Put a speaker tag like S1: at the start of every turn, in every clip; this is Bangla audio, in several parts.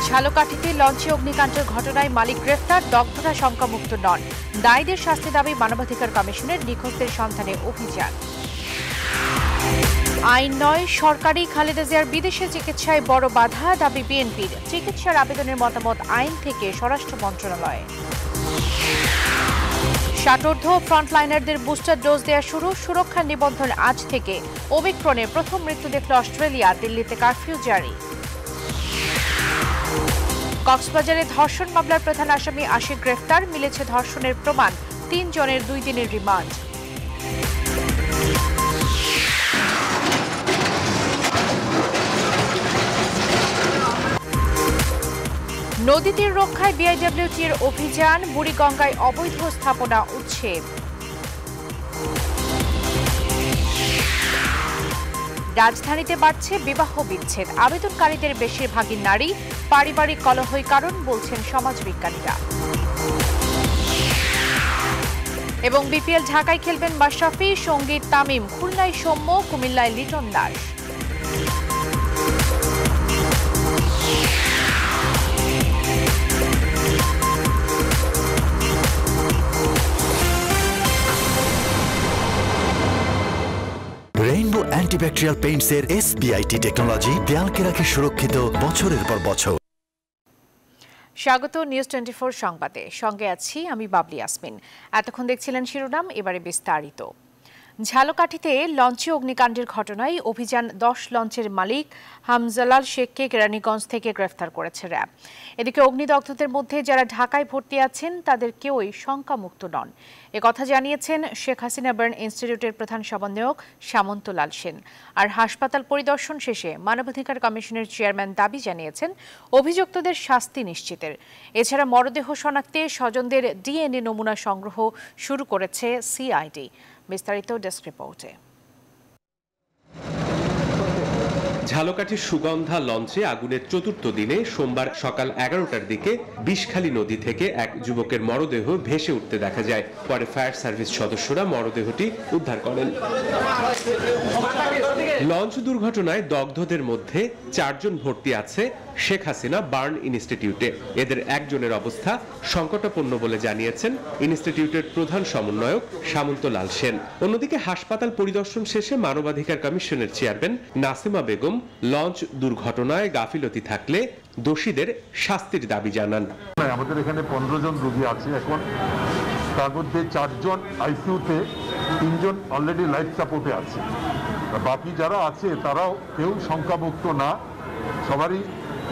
S1: ঝালকাঠিতে লঞ্চে অগ্নিকাণ্ডের ঘটনায় মালিক গ্রেফতার, দগ্ধরা শঙ্কামুক্ত নন। দায়ীদের শাস্তি দাবি মানবাধিকার কমিশনের, নিখোঁজদের সন্ধানে অভিযান। আইন নয়, সরকারি খালেদা জিয়ার বিদেশে চিকিৎসায় বড় বাধা, দাবি বিএনপির। চিকিৎসার আবেদনের মতামত আইন থেকে স্বরাষ্ট্র মন্ত্রণালয়ে। ষাটোর্ধ্ব ফ্রন্টলাইনারদের বুস্টার ডোজ দেওয়া শুরু, সুরক্ষা নিবন্ধন আজ থেকে। ওমিক্রনে প্রথম মৃত্যু দেখল অস্ট্রেলিয়া, দিল্লিতে কারফিউ জারি। কক্সবাজারে ধর্ষণ মামলার প্রধান আসামি আশিক গ্রেফতার, মিলেছে ধর্ষণের প্রমাণ, ৩ জনের 2 দিনের রিমান্ড। নদীতীর রক্ষায় বিআইডব্লিউটির অভিযান, বুড়িগঙ্গায় অবৈধ স্থাপনা উচ্ছেদ। রাজধানীতে বাড়ছে বিবাহ বিচ্ছেদ, আবেদনকারীদের বেশিরভাগই নারী, পারিবারিক কলহই কারণ বলছেন সমাজবিজ্ঞানীরা। এবং বিপিএল ঢাকায় খেলবেন মাশরাফি, সঙ্গীত তামিম, খুলনায় সৌম্য, কুমিল্লায় Liton Das.
S2: Rainbow antibacterial Paints এর SBIT টেকনোলজি দেয়ালকে রাখে সুরক্ষিত বছরের পর বছর।
S1: স্বাগত নিউজ 24 সংবাদে, সঙ্গে আছি আমি বাবলি ইয়াসমিন। এতক্ষণ দেখছিলেন শিরোনাম, এবারে বিস্তারিত। ঝালকাঠিতে লঞ্চে অগ্নিকাণ্ডের ঘটনায় অভিযান 10 লঞ্চের মালিক হামজালাল শেখকে কেরানীগঞ্জ থেকে গ্রেফতার করেছে র্যাব। এদিকে অগ্নিদগ্ধদের মধ্যে যারা ঢাকায় ভর্তি আছেন তাদের কেউই শঙ্কামুক্ত নন, একথা জানিয়েছেন শেখ হাসিনা বার্ন ইনস্টিটিউটের প্রধান সমন্বয়ক সামন্ত লাল সেন। আর হাসপাতাল পরিদর্শন শেষে মানবাধিকার কমিশনের চেয়ারম্যান দাবি জানিয়েছেন অভিযুক্তদের শাস্তি নিশ্চিতের। এছাড়া মরদেহ শনাক্তে স্বজনদের DNA নমুনা সংগ্রহ শুরু করেছে CID। বিস্তারিত ডেস্ক রিপোর্টে।
S3: ঝালকাঠির সুগন্ধা লঞ্চে আগুনের চতুর্থ দিনে সোমবার সকাল 11টার দিকে বিষখালী নদী থেকে এক যুবকের মরদেহ ভেসে উঠতে দেখা যায়। পরে ফায়ার সার্ভিস সদস্যরা মরদেহটি উদ্ধার করেন। লঞ্চ দুর্ঘটনায় দগ্ধদের মধ্যে 4 জন ভর্তি আছে শেখ হাসিনা বার্ন ইনস্টিটিউটে। এদের একজনের অবস্থা সংকটাপন্ন বলে জানিয়েছেন ইনস্টিটিউটের প্রধান সমন্বয়ক সামন্ত লাল সেন। অন্যদিকে হাসপাতাল পরিদর্শন শেষে মানবাধিকার কমিশনের চেয়ারম্যান নাসিমা বেগম লঞ্চ দুর্ঘটনায় গাফিলতি থাকলে দোষীদের শাস্তির দাবি জানান।
S4: আমাদের এখানে 15 জন রোগী আছে এখন, তার মধ্যে 4 জন আইসিইউতে, 3 জন অলরেডি লাইফ সাপোর্টে আছে। বাকি যারা আছে তারাও কেউ শঙ্কামুক্ত না, সবারই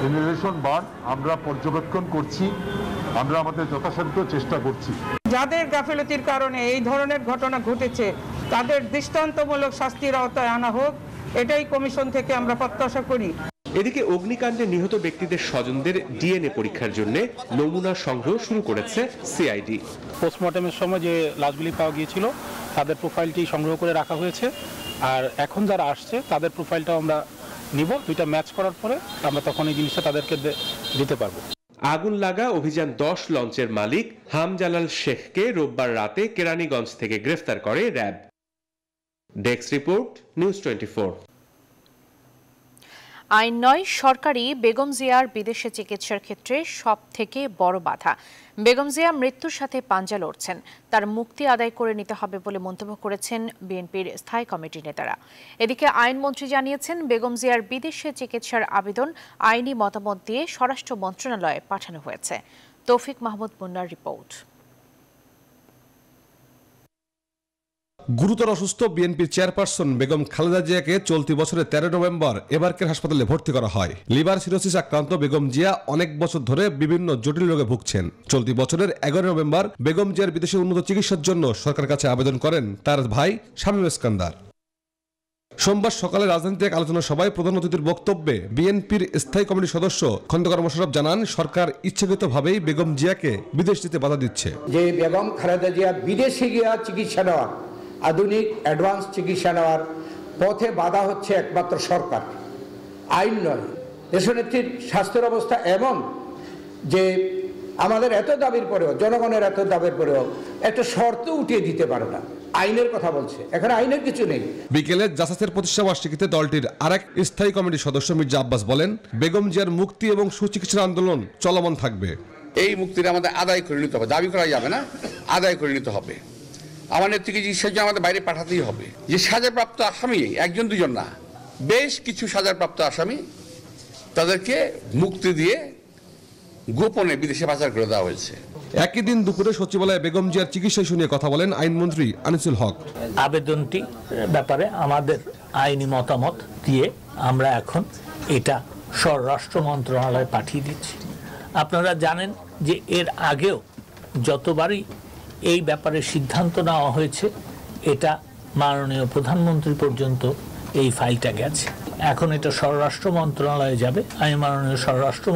S4: জেনারেশন বার্ন আমরা পর্যবেক্ষণ করছি, আমরা আমাদের যথাসাধ্য চেষ্টা করছি।
S5: যাদের গাফিলতির কারণে এই ধরনের ঘটনা ঘটেছে তাদের দৃষ্টান্তমূলক শাস্তির আওতায় আনা হোক, এটাই কমিশন থেকে আমরা প্রত্যাশা করি।
S3: এদিকে অগ্নিকাণ্ডে নিহত ব্যক্তিদের স্বজনদের DNA পরীক্ষার জন্য নমুনা সংগ্রহ শুরু করেছে CID।
S6: পোস্টমর্টমের সময় যে লাশগুলি পাওয়া গিয়েছিল তাদের প্রোফাইলটি সংগ্রহ করে রাখা হয়েছে, আর এখন যারা আসছে তাদের প্রোফাইলটাও আমরা নিব। 2টা ম্যাচ করার পরে আমরা তখন এই জিনিসটা তাদেরকে দিতে পারবো।
S3: আগুন লাগা অভিযান 10 লঞ্চের মালিক হামজালাল শেখকে রোববার রাতে কেরানীগঞ্জ থেকে গ্রেফতার করে র্যাব। Desk report news 24।
S1: আইন নয়, সরকারি বেগম জিয়ার বিদেশে চিকিৎসার ক্ষেত্রে সব থেকে বড় বাধা। বেগম জিয়া মৃত্যুর সাথে পাঞ্জা লড়ছেন, তার মুক্তি আদায় করে নিতে হবে বলে মন্তব্য করেছেন বিএনপির স্থায়ী কমিটির নেতারা। এদিকে আইনমন্ত্রী জানিয়েছেন বেগম জিয়ার বিদেশে চিকিৎসার আবেদন আইনি মতামত দিয়ে স্বরাষ্ট্র মন্ত্রণালয়ে পাঠানো হয়েছে। তৌফিক মাহমুদ মুন্নার রিপোর্ট।
S7: গুরুতর অসুস্থ বিএনপির চেয়ারপারসন বেগম খালেদা জিয়াকে চলতি বছরের 13 নভেম্বর এবারকের হাসপাতালে ভর্তি করা হয়। লিভার সিরোসিস আক্রান্ত বেগম জিয়া অনেক বছর ধরে বিভিন্ন জটিল রোগে ভুগছেন। চলতি বছরের 11 নভেম্বর বেগম জিয়ার বিদেশে উন্নত চিকিৎসার জন্য সরকারের কাছে আবেদন করেন তার ভাই শামীম ইস্কান্দার। সোমবার সকালে রাজধানীতে এক আলোচনা সভায় প্রধান অতিথির বক্তব্যে বিএনপির স্থায়ী কমিটির সদস্য খন্দকার মোশাররফ জানান সরকার ইচ্ছাকৃতভাবেই বেগম জিয়াকে বিদেশ যেতে বাধা দিচ্ছে।
S8: যে বেগম খালেদা জিয়া বিদেশে গিয়া চিকিৎসা নেওয়া, আধুনিক অ্যাডভান্স চিকিৎসা নেওয়ার পথে বাধা হচ্ছে একমাত্র সরকার, আইন নয়। দেশনেত্রীর স্বাস্থ্যের অবস্থা এমন যে আমাদের এত দাবির পরেও, জনগণের এত দাবির পরেও একটা শর্ত উঠিয়ে দিতে পারে না। আইনের কথা বলছে, এখানে আইনের কিছু নেই।
S7: বিকেলে জাসাসের প্রতিষ্ঠাবার্ষিকীতে দলটির আরেক স্থায়ী কমিটির সদস্য মির্জা আব্বাস বলেন, বেগম জিয়ার মুক্তি এবং সুচিকিৎসার আন্দোলন চলমান থাকবে।
S9: এই মুক্তিটা আমাদের আদায় করে নিতে হবে, দাবি করা যাবে না, আদায় করে নিতে হবে। আমার নেত্রীকে চিকিৎসার জন্য আমাদের বাইরে পাঠাতেই হবে। যে সাজাপ্রাপ্ত আসামি, একজন দুজন না, বেশ কিছু সাজাপ্রাপ্ত আসামি, তাদেরকে মুক্তি দিয়ে গোপনে বিদেশে পাচার করে দেওয়া হয়েছে।
S7: একই দিন দুপুরে সচিবালয়ে বেগম জিয়ার চিকিৎসা ইস্যু নিয়ে কথা বলেন আইনমন্ত্রী আনিসুল হক।
S10: আবেদনটি ব্যাপারে আমাদের আইনি মতামত দিয়ে আমরা এখন এটা স্বরাষ্ট্র মন্ত্রণালয়ে পাঠিয়ে দিচ্ছি। আপনারা জানেন যে এর আগেও যতবারই এই ব্যাপারে সিদ্ধান্ত নেওয়া হয়েছে, এটা মাননীয় প্রধানমন্ত্রী পর্যন্ত এই ফাইলটা গেছে। এখন এটা স্বরাষ্ট্র মন্ত্রণালয়ে যাবে। আমি মাননীয় স্বরাষ্ট্র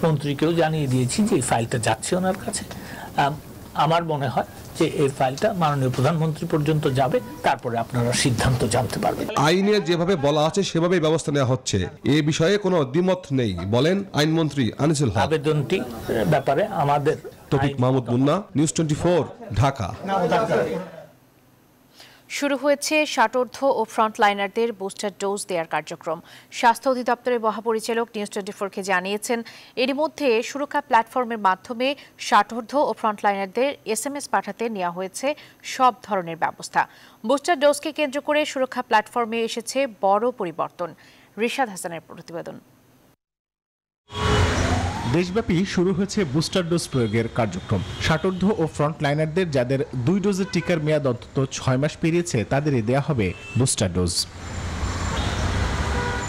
S10: মন্ত্রীকেও জানিয়ে দিয়েছি যে এই ফাইলটা যাচ্ছে ওনার কাছে। আমার মনে হয় যে এই ফাইলটা মাননীয় প্রধানমন্ত্রী পর্যন্ত যাবে, তারপরে আপনারা সিদ্ধান্ত জানতে পারবেন।
S7: আইনে যেভাবে বলা আছে সেভাবেই ব্যবস্থা নেওয়া হচ্ছে, এ বিষয়ে কোনো দ্বিমত নেই বলেন আইনমন্ত্রী আনিসুল হক।
S10: আবেদনটি ব্যাপারে আমাদের
S7: তৌফিক মাহমুদ মুন্না, নিউজ 24, ঢাকা।
S1: শুরু হয়েছে ষাটোর্ধ্ব ও ফ্রন্টলাইনারদের বুস্টার ডোজ দেওয়ার কার্যক্রম। স্বাস্থ্য অধিদপ্তরের মহাপরিচালক নিউজ 24-কে জানিয়েছেন, এরই মধ্যে সুরক্ষা প্ল্যাটফর্মের মাধ্যমে ষাটোর্ধ্ব ও ফ্রন্টলাইনারদের SMS পাঠাতে নেওয়া হয়েছে সব ধরনের ব্যবস্থা। বুস্টার ডোজকে কেন্দ্র করে সুরক্ষা প্ল্যাটফর্মে এসেছে বড় পরিবর্তন। রিশাদ হাসানের প্রতিবেদন।
S11: দেশব্যাপী শুরু হয়েছে বুস্টার ডোজ প্রয়োগের কার্যক্রম। ষাটোর্ধ্ব ও ফ্রন্টলাইনারদের যাদের 2 ডোজের টিকার মেয়াদ অন্তত 6 মাস পেরিয়েছে, তাদেরই দেয়া হবে বুস্টার ডোজ।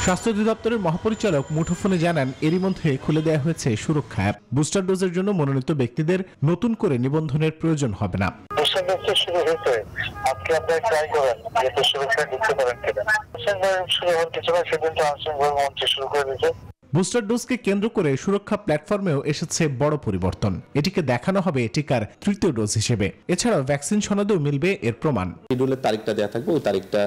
S11: স্বাস্থ্য অধিদপ্তরের মহাপরিচালক মুঠোফোনে জানান, এরই মধ্যে খুলে দেওয়া হয়েছে সুরক্ষা অ্যাপ। বুস্টার ডোজের জন্য মনোনীত ব্যক্তিদের নতুন করে নিবন্ধনের প্রয়োজন হবে না।
S12: বুস্টার ডোজ শুরু হয়েছে, আজকে আপনারা ট্রাই করেন যে সুরক্ষা দিতে পারেন কিনা। শুরু হতে চলে সেদিন তো মন্ত্রী শুরু করে দিয়েছে।
S11: বুস্টার ডোজকে কেন্দ্র করে সুরক্ষা প্ল্যাটফর্মেও এসেছে বড় পরিবর্তন। এটিকে দেখানো হবে টিকার 3য় ডোজ হিসেবে। এছাড়াও ভ্যাকসিন সনদেও মিলবে এর প্রমাণ।
S13: শিডিউলের তারিখটা দেওয়া থাকবে, ওই তারিখটা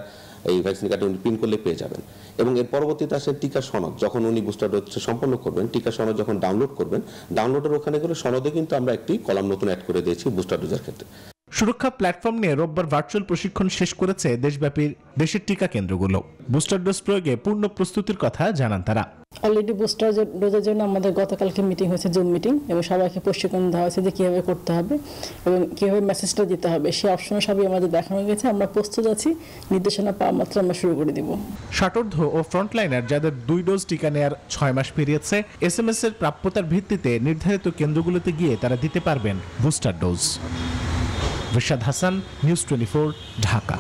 S13: এই ভ্যাকসিন কার্ডে উনি পিন করলে পেয়ে যাবেন। এবং এর পরবর্তীতে আসে টিকা সনদ। যখন উনি বুস্টার ডোজ সম্পন্ন করবেন, টিকা সনদ যখন ডাউনলোড করবেন, ডাউনলোডের ওখানে গেলে সনদে কিন্তু আমরা একটি কলাম নতুন অ্যাড করে দিয়েছি বুস্টার ডোজের ক্ষেত্রে।
S11: সুরক্ষা প্ল্যাটফর্ম নিয়ে রোববার ভার্চুয়াল প্রশিক্ষণ শেষ করেছে দেশের টিকা কেন্দ্রগুলো। বুস্টার ডোজ প্রয়োগে পূর্ণ প্রস্তুতির কথা জানান তারা।
S14: অলরেডি বুস্টার ডোজের জন্য আমাদের গতকালকে মিটিং হয়েছে, জুম মিটিং, এবং সবাইকে প্রশিক্ষণ দেওয়া হয়েছে যে কীভাবে করতে হবে এবং কীভাবে মেসেজটা দিতে হবে। সেই অপশন সবই আমাদের দেখানো গেছে। আমরা প্রস্তুত আছি, নির্দেশনা পাওয়া মাত্র আমরা শুরু করে দিব।
S11: ষাটোর্ধ্ব ও ফ্রন্টলাইনার যাদের 2 ডোজ টিকা নেওয়ার 6 মাস পেরিয়েছে, SMS এর প্রাপ্যতার ভিত্তিতে নির্ধারিত কেন্দ্রগুলোতে গিয়ে তারা দিতে পারবেন booster dose. Rishad Hasan, news 24, Dhaka.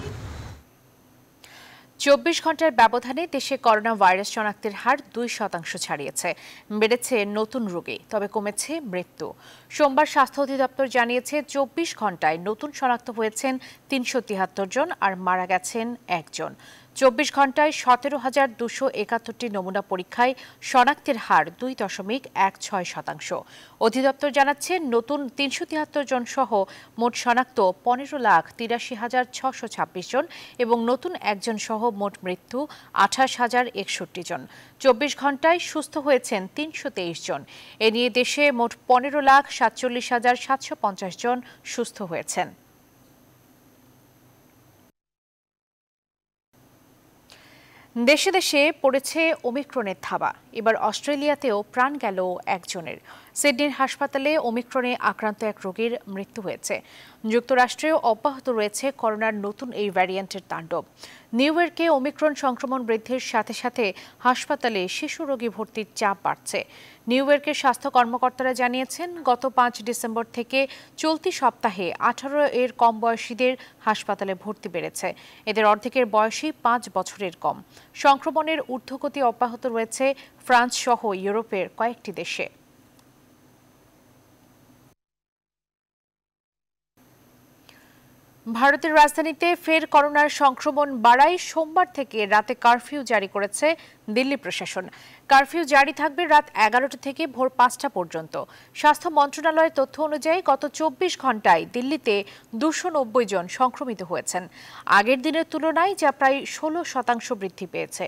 S1: 24 ঘন্টার ব্যবধানে দেশে করোনা ভাইরাস শনাক্তের হার 2% ছাড়িয়েছে। বেড়েছে নতুন রোগী, তবে কমেছে মৃত্যু। সোমবার স্বাস্থ্য অধিদপ্তর জানিয়েছে 24 ঘন্টায় নতুন শনাক্ত হয়েছেন 373 জন আর মারা গেছেন 1 জন। 24 ঘন্টায় 17,271টি নমুনা পরীক্ষায় শনাক্তের হার 2.16%। অধিদপ্তর জানাচ্ছে, নতুন 373 জন সহ মোট শনাক্ত 15,83,626 জন এবং নতুন 1 জন সহ মোট মৃত্যু 28,061 জন। 24 ঘন্টায় সুস্থ হয়েছেন 323 জন। এ নিয়ে দেশে মোট 15,47,750 জন সুস্থ হয়েছেন। দেশে দেশে পড়েছে ওমিক্রনের থাবা। এবার অস্ট্রেলিয়াতেও প্রাণ গেল একজনের। সিডনির হাসপাতালে ওমিক্রনে আক্রান্ত এক রোগীর মৃত্যু হয়েছে। যুক্তরাষ্ট্রেও অব্যাহত রয়েছে করোনার নতুন এই ভ্যারিয়েন্টের তাণ্ডব। নিউ ইয়র্কে ওমিক্রন সংক্রমণ বৃদ্ধির সাথে সাথে হাসপাতালে শিশু রোগী ভর্তির চাপ বাড়ছে। নিউ ইয়র্কের স্বাস্থ্য কর্মকর্তারা জানিয়েছেন, গত 5 ডিসেম্বর থেকে চলতি সপ্তাহে 18 এর কম বয়সীদের হাসপাতালে ভর্তি বেড়েছে। এদের অর্ধেকের বয়সী 5 বছরের কম। সংক্রমণের ঊর্ধ্বগতি অব্যাহত রয়েছে ফ্রান্স সহ ইউরোপের কয়েকটি দেশে। ভারতের রাজধানীতে ফের করোনার সংক্রমণ বাড়ায় সোমবার থেকে রাতে কারফিউ জারি করেছে দিল্লি প্রশাসন। কারফিউ জারি থাকবে রাত 11টা থেকে ভোর 5টা পর্যন্ত। স্বাস্থ্য মন্ত্রণালয়ের তথ্য অনুযায়ী গত 24 ঘন্টায় দিল্লিতে 290 জন সংক্রমিত হয়েছেন। আগের দিনের তুলনায় যা প্রায় 16% বৃদ্ধি পেয়েছে।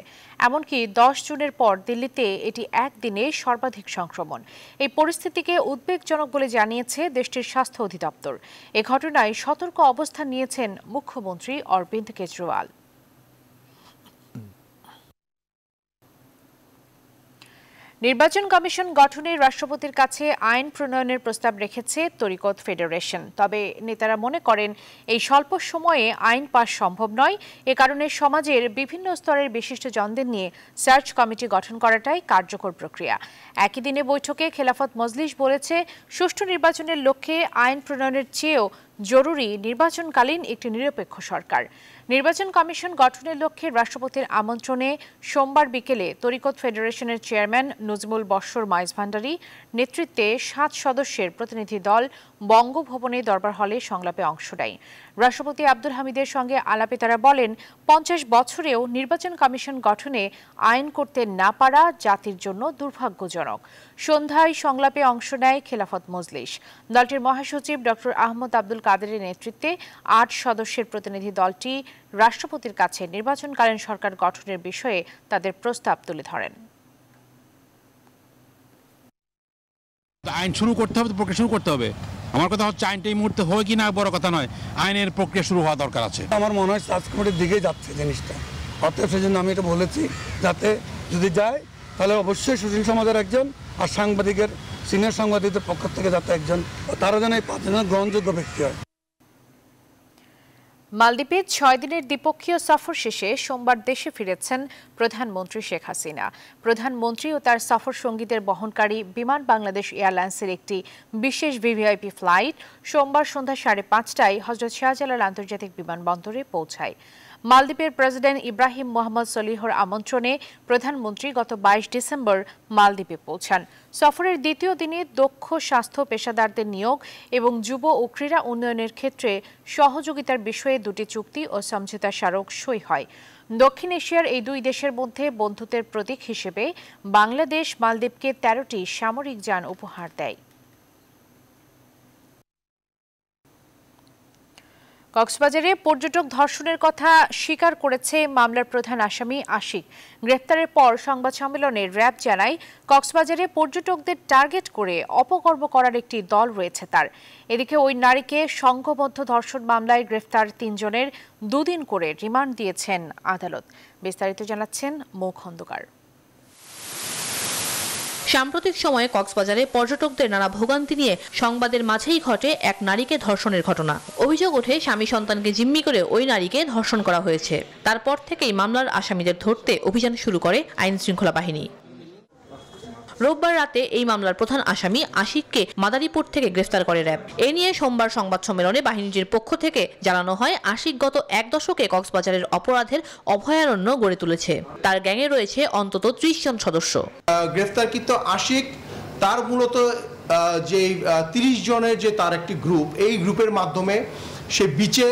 S1: এমনকি 10 জুনের পর দিল্লিতে এটি একদিনে সর্বাধিক সংক্রমণ। এই পরিস্থিতিকে উদ্বেগজনক বলে জানিয়েছে দেশটির স্বাস্থ্য অধিদপ্তর। এ ঘটনায় সতর্ক অবস্থান নিয়েছেন মুখ্যমন্ত্রী অরবিন্দ কেজরিওয়াল। নির্বাচন কমিশন গঠনে রাষ্ট্রপতির কাছে আইন প্রণয়নের প্রস্তাব রেখেছে তরিকত ফেডারেশন। তবে নেতারা মনে করেন এই স্বল্প সময়ে আইন পাস সম্ভব নয়। এ কারণে সমাজের বিভিন্ন স্তরের বিশিষ্টজনদের নিয়ে সার্চ কমিটি গঠন করাটাই কার্যকর প্রক্রিয়া। একই দিনে বৈঠকে খেলাফত মজলিস বলেছে, সুষ্ঠু নির্বাচনের লক্ষ্যে আইন প্রণয়নের চেয়েও জরুরি নির্বাচনকালীন একটি নিরপেক্ষ সরকার। নির্বাচন কমিশন গঠনের লক্ষ্যে রাষ্ট্রপতির আমন্ত্রণে সোমবার বিকেলে তরিকত ফেডারেশনের চেয়ারম্যান নজমুল বশর মাইজ ভান্ডারী নেতৃত্বে 7 সদস্যের প্রতিনিধি দল বঙ্গভবনে দরবার হলে সংলাপে অংশ নেয়। রাষ্ট্রপতি আব্দুল হামিদের সঙ্গে আলাপে তারা বলেন, 50 বছরেও নির্বাচন কমিশন গঠনে আইন করতে না পারা জাতির জন্য দুর্ভাগ্যজনক। সন্ধ্যায় সংলাপে অংশ নেয় খেলাফত মজলিস। দলটির মহাসচিব ডক্টর আহমদ আব্দুল কাদেরের নেতৃত্বে 8 সদস্যের প্রতিনিধি দলটি রাষ্ট্রপতির কাছে নির্বাচনকালীন সরকার গঠনের বিষয়ে তাদের প্রস্তাব তুলে ধরেন।
S15: আইন শুরু করতে হবে, প্রক্রিয়া শুরু করতে হবে। আমার কথা হচ্ছে আইনটা এই মুহূর্তে হয় কি না বড় কথা নয়, আইনের প্রক্রিয়া শুরু হওয়া দরকার আছে।
S16: আমার মনে হয় সার্চ কমিটির দিকে যাচ্ছে জিনিসটা, অর্থাৎ সেই জন্য আমি এটা বলেছি যাতে যদি যায় তাহলে অবশ্যই সুশীল সমাজের একজন আর সাংবাদিকের সিনিয়র সাংবাদিকদের পক্ষ থেকে যাতে একজন, তারা যেন এই 5 জনের গ্রহণযোগ্য ব্যক্তি হয়।
S1: মালদ্বীপে 6 দিনের দ্বিপক্ষীয় সফর শেষে সোমবার দেশে ফিরেছেন প্রধানমন্ত্রী শেখ হাসিনা। প্রধানমন্ত্রী ও তার সফর সঙ্গীদের বহনকারী বিমান বাংলাদেশ এয়ারলাইন্সের একটি বিশেষ ভিভিআইপি ফ্লাইট সোমবার সন্ধ্যা 5:30টায় হযরত শাহজালাল আন্তর্জাতিক বিমানবন্দরে পৌঁছায়। মালদ্বীপের প্রেসিডেন্ট ইব্রাহিম মোহাম্মদ সলিহর আমন্ত্রণে প্রধানমন্ত্রী গত 22 ডিসেম্বর মালদ্বীপে পৌঁছান। সফরের দ্বিতীয় দিনে দক্ষ স্বাস্থ্য পেশাদারদের নিয়োগ এবং যুব ও ক্রীড়া উন্নয়নের ক্ষেত্রে সহযোগিতার বিষয়ে দুটি চুক্তি ও সমঝোতা স্মারক সই হয়। দক্ষিণ এশিয়ার এই দুই দেশের মধ্যে বন্ধুত্বের প্রতীক হিসেবে বাংলাদেশ মালদ্বীপকে 13টি সামরিক যান উপহার দেয়। কক্সবাজারে পর্যটক ধর্ষণের কথা স্বীকার করেছে মামলার প্রধান আসামি আশিক। গ্রেপ্তারের পর সংবাদ সম্মেলনে র্যাব জানায়, কক্সবাজারে পর্যটকদের টার্গেট করে অপকর্ম করার একটি দল রয়েছে তার। এদিকে ওই নারীকে সংঘবদ্ধ ধর্ষণ মামলায় গ্রেফতার 3 জনের 2 দিন করে রিমান্ড দিয়েছেন আদালত। বিস্তারিত জানাচ্ছেন মৌ খন্দকার।
S17: সাম্প্রতিক সময়ে কক্সবাজারে পর্যটকদের নানা ভোগান্তি নিয়ে সংবাদের মাঝেই ঘটে এক নারীকে ধর্ষণের ঘটনা। অভিযোগ ওঠে স্বামী সন্তানকে জিম্মি করে ওই নারীকে ধর্ষণ করা হয়েছে। তারপর থেকেই মামলার আসামিদের ধরতে অভিযান শুরু করে আইন শৃঙ্খলা বাহিনী। রোববার রাতে এই মামলার প্রধান আসামি আশিককে মাদারীপুর থেকে গ্রেফতার করে র্যাব। এ নিয়ে সোমবার সংবাদ সম্মেলনে বাহিনীর পক্ষ থেকে জানানো হয়, আশিক গত 1 দশকে কক্সবাজারের অপরাধের অভয়ারণ্য গড়ে তুলেছে। তার গ্যাংয়ে রয়েছে অন্তত 30 জন সদস্য।
S18: গ্রেফতারকৃত আশিক তার মূলত যে 30 জনের যে তার একটি গ্রুপ, এই গ্রুপের মাধ্যমে সে বিচে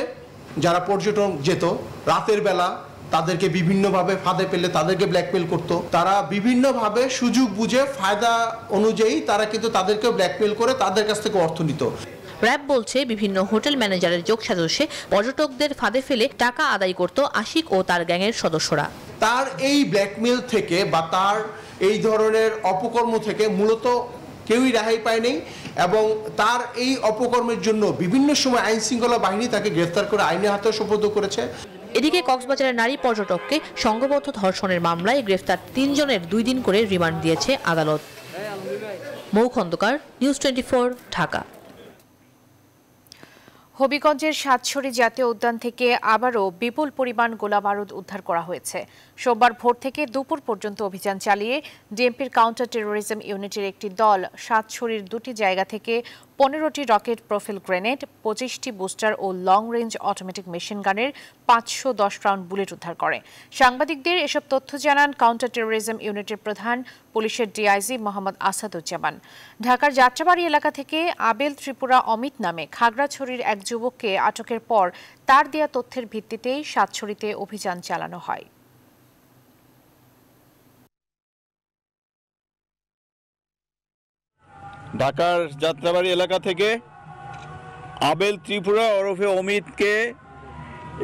S18: যারা পর্যটক যেত রাতের বেলা তাদেরকে বিভিন্নভাবে ফাঁদে পেলে তাদেরকে ব্ল্যাকমেল করত। তারা বিভিন্নভাবে সুযোগ বুঝে ফায়দা অনুযায়ী তারা কিন্তু তাদেরকে ব্ল্যাকমেল করে তাদের কাছ থেকে অর্থ নিত।
S17: র্যাব বলছে, বিভিন্ন হোটেল ম্যানেজারের যোগসাজশে পর্যটকদের ফাঁদে ফেলে টাকা আদায় করত আশিক ও তার গ্যাংয়ের সদস্যরা।
S18: তার এই ব্ল্যাকমেল থেকে বা তার এই ধরনের অপকর্ম থেকে মূলত কেউই রেহাই পায়নি এবং তার এই অপকর্মের জন্য বিভিন্ন সময় আইন শৃঙ্খলা বাহিনী তাকে গ্রেফতার করে আইনের হাতে সোপর্দ করেছে।
S17: এদিকে কক্সবাজারের নারী পর্যটককে সংঘবদ্ধ ধর্ষণের মামলায় গ্রেফতার 3 জনের 2 দিন করে রিমান্ড দিয়েছে আদালত। মৌ খন্দকার, নিউজ 24, ঢাকা।
S1: হবিগঞ্জের সাতছড়ি জাতীয় উদ্যান থেকে আবারও বিপুল পরিমাণ গোলাবারুদ উদ্ধার করা হয়েছে। সোমবার ভোর থেকে দুপুর পর্যন্ত অভিযান চালিয়ে ডিএমপির কাউন্টার টেরোরিজম ইউনিটের একটি দল সাতছড়ির 2টি জায়গা থেকে 15টি রকেট প্রোফাইল গ্রেনেড, 25টি বুস্টার ও লং রেঞ্জ অটোমেটিক মেশিন গানের 510 রাউন্ড বুলেট উদ্ধার করে। সাংবাদিকদের এসব তথ্য জানান কাউন্টার টেরোরিজম ইউনিটের প্রধান পুলিশের ডিআইজি মোহাম্মদ আসাদুজ্জামান। ঢাকার যাত্রাবাড়ি এলাকা থেকে আবেল ত্রিপুরা অমিত নামে খাগড়াছড়ির এক যুবককে আটকের পর তার দেয়া তথ্যের ভিত্তিতেই সাতছড়িতে অভিযান চালানো হয়।
S19: ঢাকার যাত্রাবাড়ি এলাকা থেকে আবেল ত্রিপুরা ওরফে অমিতকে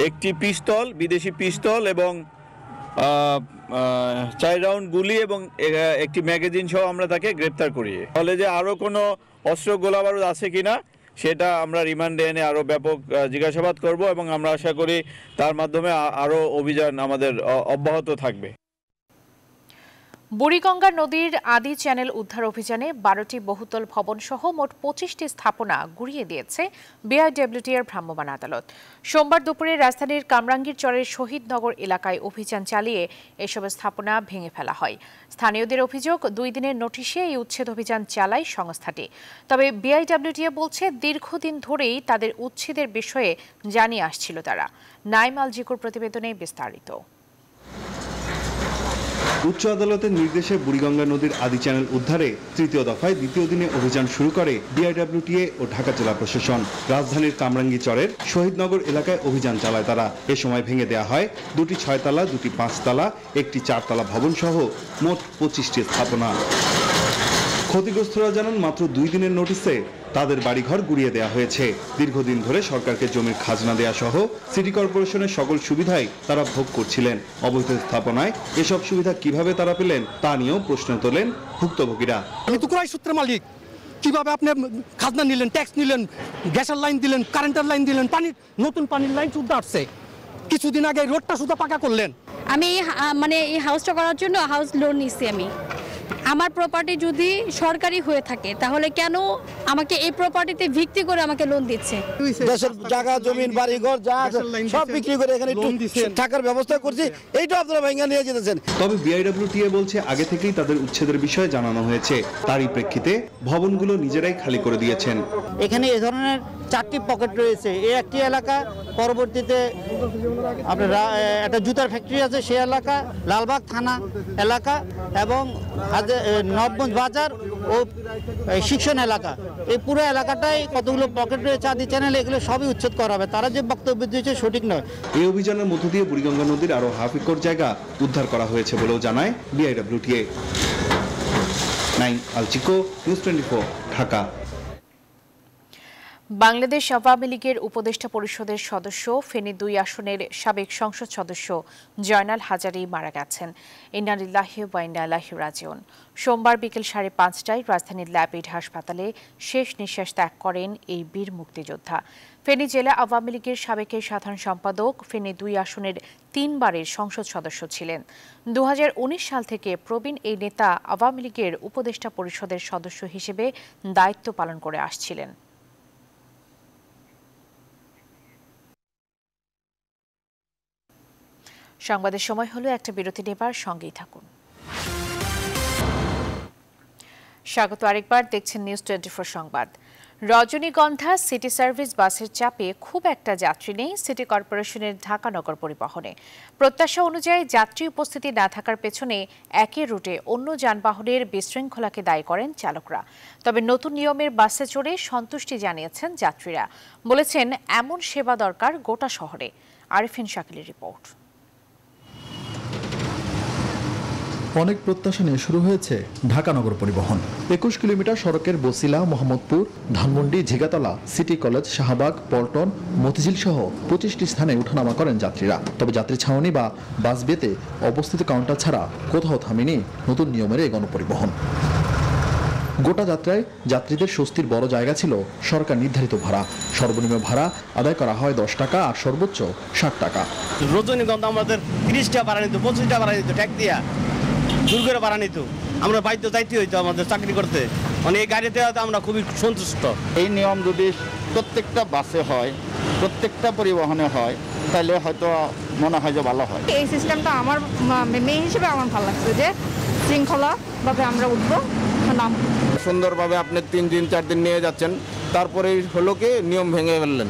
S19: একটি পিস্তল, বিদেশি পিস্তল এবং 4 রাউন্ড গুলি এবং একটি ম্যাগাজিন সহ আমরা তাকে গ্রেপ্তার করি। ফলে যে আরও কোনো অস্ত্র গোলাবারুদ আছে কিনা সেটা আমরা রিমান্ডে এনে আরও ব্যাপক জিজ্ঞাসাবাদ করব এবং আমরা আশা করি তার মাধ্যমে আরও অভিযান আমাদের অব্যাহত থাকবে।
S1: বুড়িগঙ্গা নদীর আদি চ্যানেল উদ্ধার অভিযানে 12টি বহুতল ভবন সহ মোট 25টি স্থাপনা গুড়িয়ে দিয়েছে বিআইডব্লিউটির ভ্রাম্যমাণ আদালত। সোমবার দুপুরে রাজধানীর কামরাঙ্গীর চরের শহীদনগর এলাকায় অভিযান চালিয়ে এসব স্থাপনা ভেঙে ফেলা হয়। স্থানীয়দের অভিযোগ 2 দিনের নোটিশে এই উচ্ছেদ অভিযান চালায় সংস্থাটি। তবে বিআইডব্লিউটিএ বলছে দীর্ঘদিন ধরেই তাদের উচ্ছেদের বিষয়ে জানিয়ে আসছিল তারা। নাইম আল জিকুর প্রতিবেদনে বিস্তারিত।
S20: উচ্চ আদালতের নির্দেশে বুড়িগঙ্গা নদীর আদি চ্যানেল উদ্ধারে তৃতীয় দফায় দ্বিতীয় দিনে অভিযান শুরু করে বিআইডব্লিউটিএ ও ঢাকা জেলা প্রশাসন। রাজধানীর কামরাঙ্গী চরের শহীদনগর এলাকায় অভিযান চালায় তারা। এ সময় ভেঙে দেওয়া হয় 2টি 6তলা, 2টি 5তলা, 1টি 4তলা ভবন সহ মোট 25টি স্থাপনা। ক্ষতিগ্রস্তরা জানান মাত্র 2 দিনের নোটিসে তাদের বাড়িঘর গুড়িয়ে দেওয়া হয়েছে। দীর্ঘদিন ধরে সরকারকে জমির খাজনা দেয়া সহ সিটি কর্পোরেশনের সকল সুবিধাই তারা ভোগ করছিলেন। অবৈধ স্থাপনায় এসব সুবিধা কিভাবে তারা পেলেন তা নিয়েও প্রশ্ন তোলেন ভুক্তভোগীরা।
S21: আমি তো ক্রয় সূত্রের মালিক, কিভাবে আপনি খাজনা নিলেন, ট্যাক্স নিলেন, গ্যাসের লাইন দিলেন, কারেন্টের লাইন দিলেন, নতুন পানির লাইন শুদ্ধ আসছে, কিছুদিন আগে রোডটা শুধু পাকা করলেন।
S22: আমি এই হাউসটা করার জন্য হাউস লোন নিচ্ছি। আমার প্রপার্টি যদি সরকারি হয়ে থাকে তাহলে কেন আমাকে এই প্রপার্টিতে ভিত্তি করে আমাকে লোন দিচ্ছে?
S21: দেশের জায়গা জমিন বাড়ি ঘর যা সব বিক্রি করে এখানে টাকার ব্যবস্থা করছি, এইটা আপনারা ভেঙে নিয়ে যেতেছেন।
S20: তবে বিআইডব্লিউটিএ বলছে আগে থেকেই তাদের উচ্ছেদের বিষয়ে জানানো হয়েছে। তারই প্রেক্ষিতে ভবনগুলো নিজেরাই খালি করে দিয়েছেন।
S21: এখানে এ ধরনের 4টি পকেট রয়েছে। এই একটি এলাকা, পরবর্তীতে আপনার একটা জুতার ফ্যাক্টরি আছে সেই এলাকা, লালবাগ থানা এলাকা এবং নবগঞ্জ বাজার ও শিক্ষণ এলাকা। এই পুরো এলাকাটাই কতগুলো পকেট রয়েছে আদি চ্যানেল, এগুলো সবই উচ্ছেদ করা হবে। তারা যে বক্তব্য দিয়েছে সঠিক নয়।
S20: এই অভিযানের মধ্য দিয়ে বুড়িগঙ্গা নদীর আরো হাফ একর জায়গা উদ্ধার করা হয়েছে বলেও জানায় বিআইডব্লিউটিএ। নাইম আল চিকো, নিউজ 24, ঢাকা।
S1: বাংলাদেশ আওয়ামী লীগের উপদেষ্টা পরিষদের সদস্য ফেনী 2 আসনের সাবেক সংসদ সদস্য জয়নাল হাজারী মারা গেছেন। ইন্না লিল্লাহি ওয়া ইন্না ইলাইহি রাজিউন। সোমবার বিকেল 5:30টায় রাজধানীর ল্যাপিড হাসপাতালে শেষ নিঃশ্বাস ত্যাগ করেন এই বীর মুক্তিযোদ্ধা। ফেনী জেলা আওয়ামী লীগের সাবেক সাধারণ সম্পাদক, ফেনী 2 আসনের 3 বারের সংসদ সদস্য ছিলেন। 2019 সাল থেকে প্রবীণ এই নেতা আওয়ামী লীগের উপদেষ্টা পরিষদের সদস্য হিসেবে দায়িত্ব পালন করে আসছিলেন। সংবাদের সময় হলো একটা বিরতি নেবার, সঙ্গেই থাকুন। স্বাগত আরেকবার, দেখছেন নিউজ 24 সংবাদ। রজনীগন্ধা সিটি সার্ভিস বাসের চাপে খুব একটা যাত্রী নেই সিটি কর্পোরেশনের ঢাকা নগর পরিবহনে। প্রত্যাশা অনুযায়ী যাত্রী উপস্থিতি না থাকার পেছনে একই রুটে অন্য যানবাহনের বিশৃঙ্খলাকে দায়ী করেন চালকরা। তবে নতুন নিয়মের বাসে চড়ে সন্তুষ্টি জানিয়েছেন যাত্রীরা। বলেছেন এমন সেবা দরকার গোটা শহরে। আরিফিন শাকিলের রিপোর্ট।
S23: অনেক প্রত্যাশা নিয়ে শুরু হয়েছে ঢাকা নগর পরিবহন। 21 কিলোমিটার সড়কের বসিলা, মোহাম্মদপুর, ধানমন্ডি, ঝিগাতলা, সিটি কলেজ, শাহবাগ, পল্টন, মতিঝিল সহ 25টি স্থানে উঠানামা করেন যাত্রীরা। তবে যাত্রী ছাউনি বা বাস বেতে অবস্থিত কাউন্টার ছাড়া কোথাও থামেনি নতুন নিয়মের এই গণপরিবহন। গোটা যাত্রায় যাত্রীদের স্বস্তির বড় জায়গা ছিল সরকার নির্ধারিত ভাড়া। সর্বনিম্ন ভাড়া আদায় করা হয় 10 টাকা আর সর্বোচ্চ 60 টাকা।
S21: রজনীগন্ধা আমাদের 30 টাকা ভাড়া নিত, 25 টাকা ভাড়া নিত, ট্যাক্স দিয়া দূর করে ভাড়া নিত। আমরা বাধ্য যাইতে হইতো আমাদের চাকরি করতে, মানে এই গাড়িতে আমরা খুবই সন্তুষ্ট।
S24: এই নিয়ম যদি প্রত্যেকটা বাসে হয়, প্রত্যেকটা পরিবহনে হয়, তাহলে হয়তো মনে হয় যে ভালো হয়।
S25: এই সিস্টেমটা আমার মেয়ে হিসেবে আমার ভালো লাগছে যে শৃঙ্খলাভাবে আমরা উঠবো, নাম
S24: সুন্দরভাবে আপনি 3 দিন 4 দিন নিয়ে যাচ্ছেন, তারপরে হলো কি নিয়ম ভেঙে ফেললেন,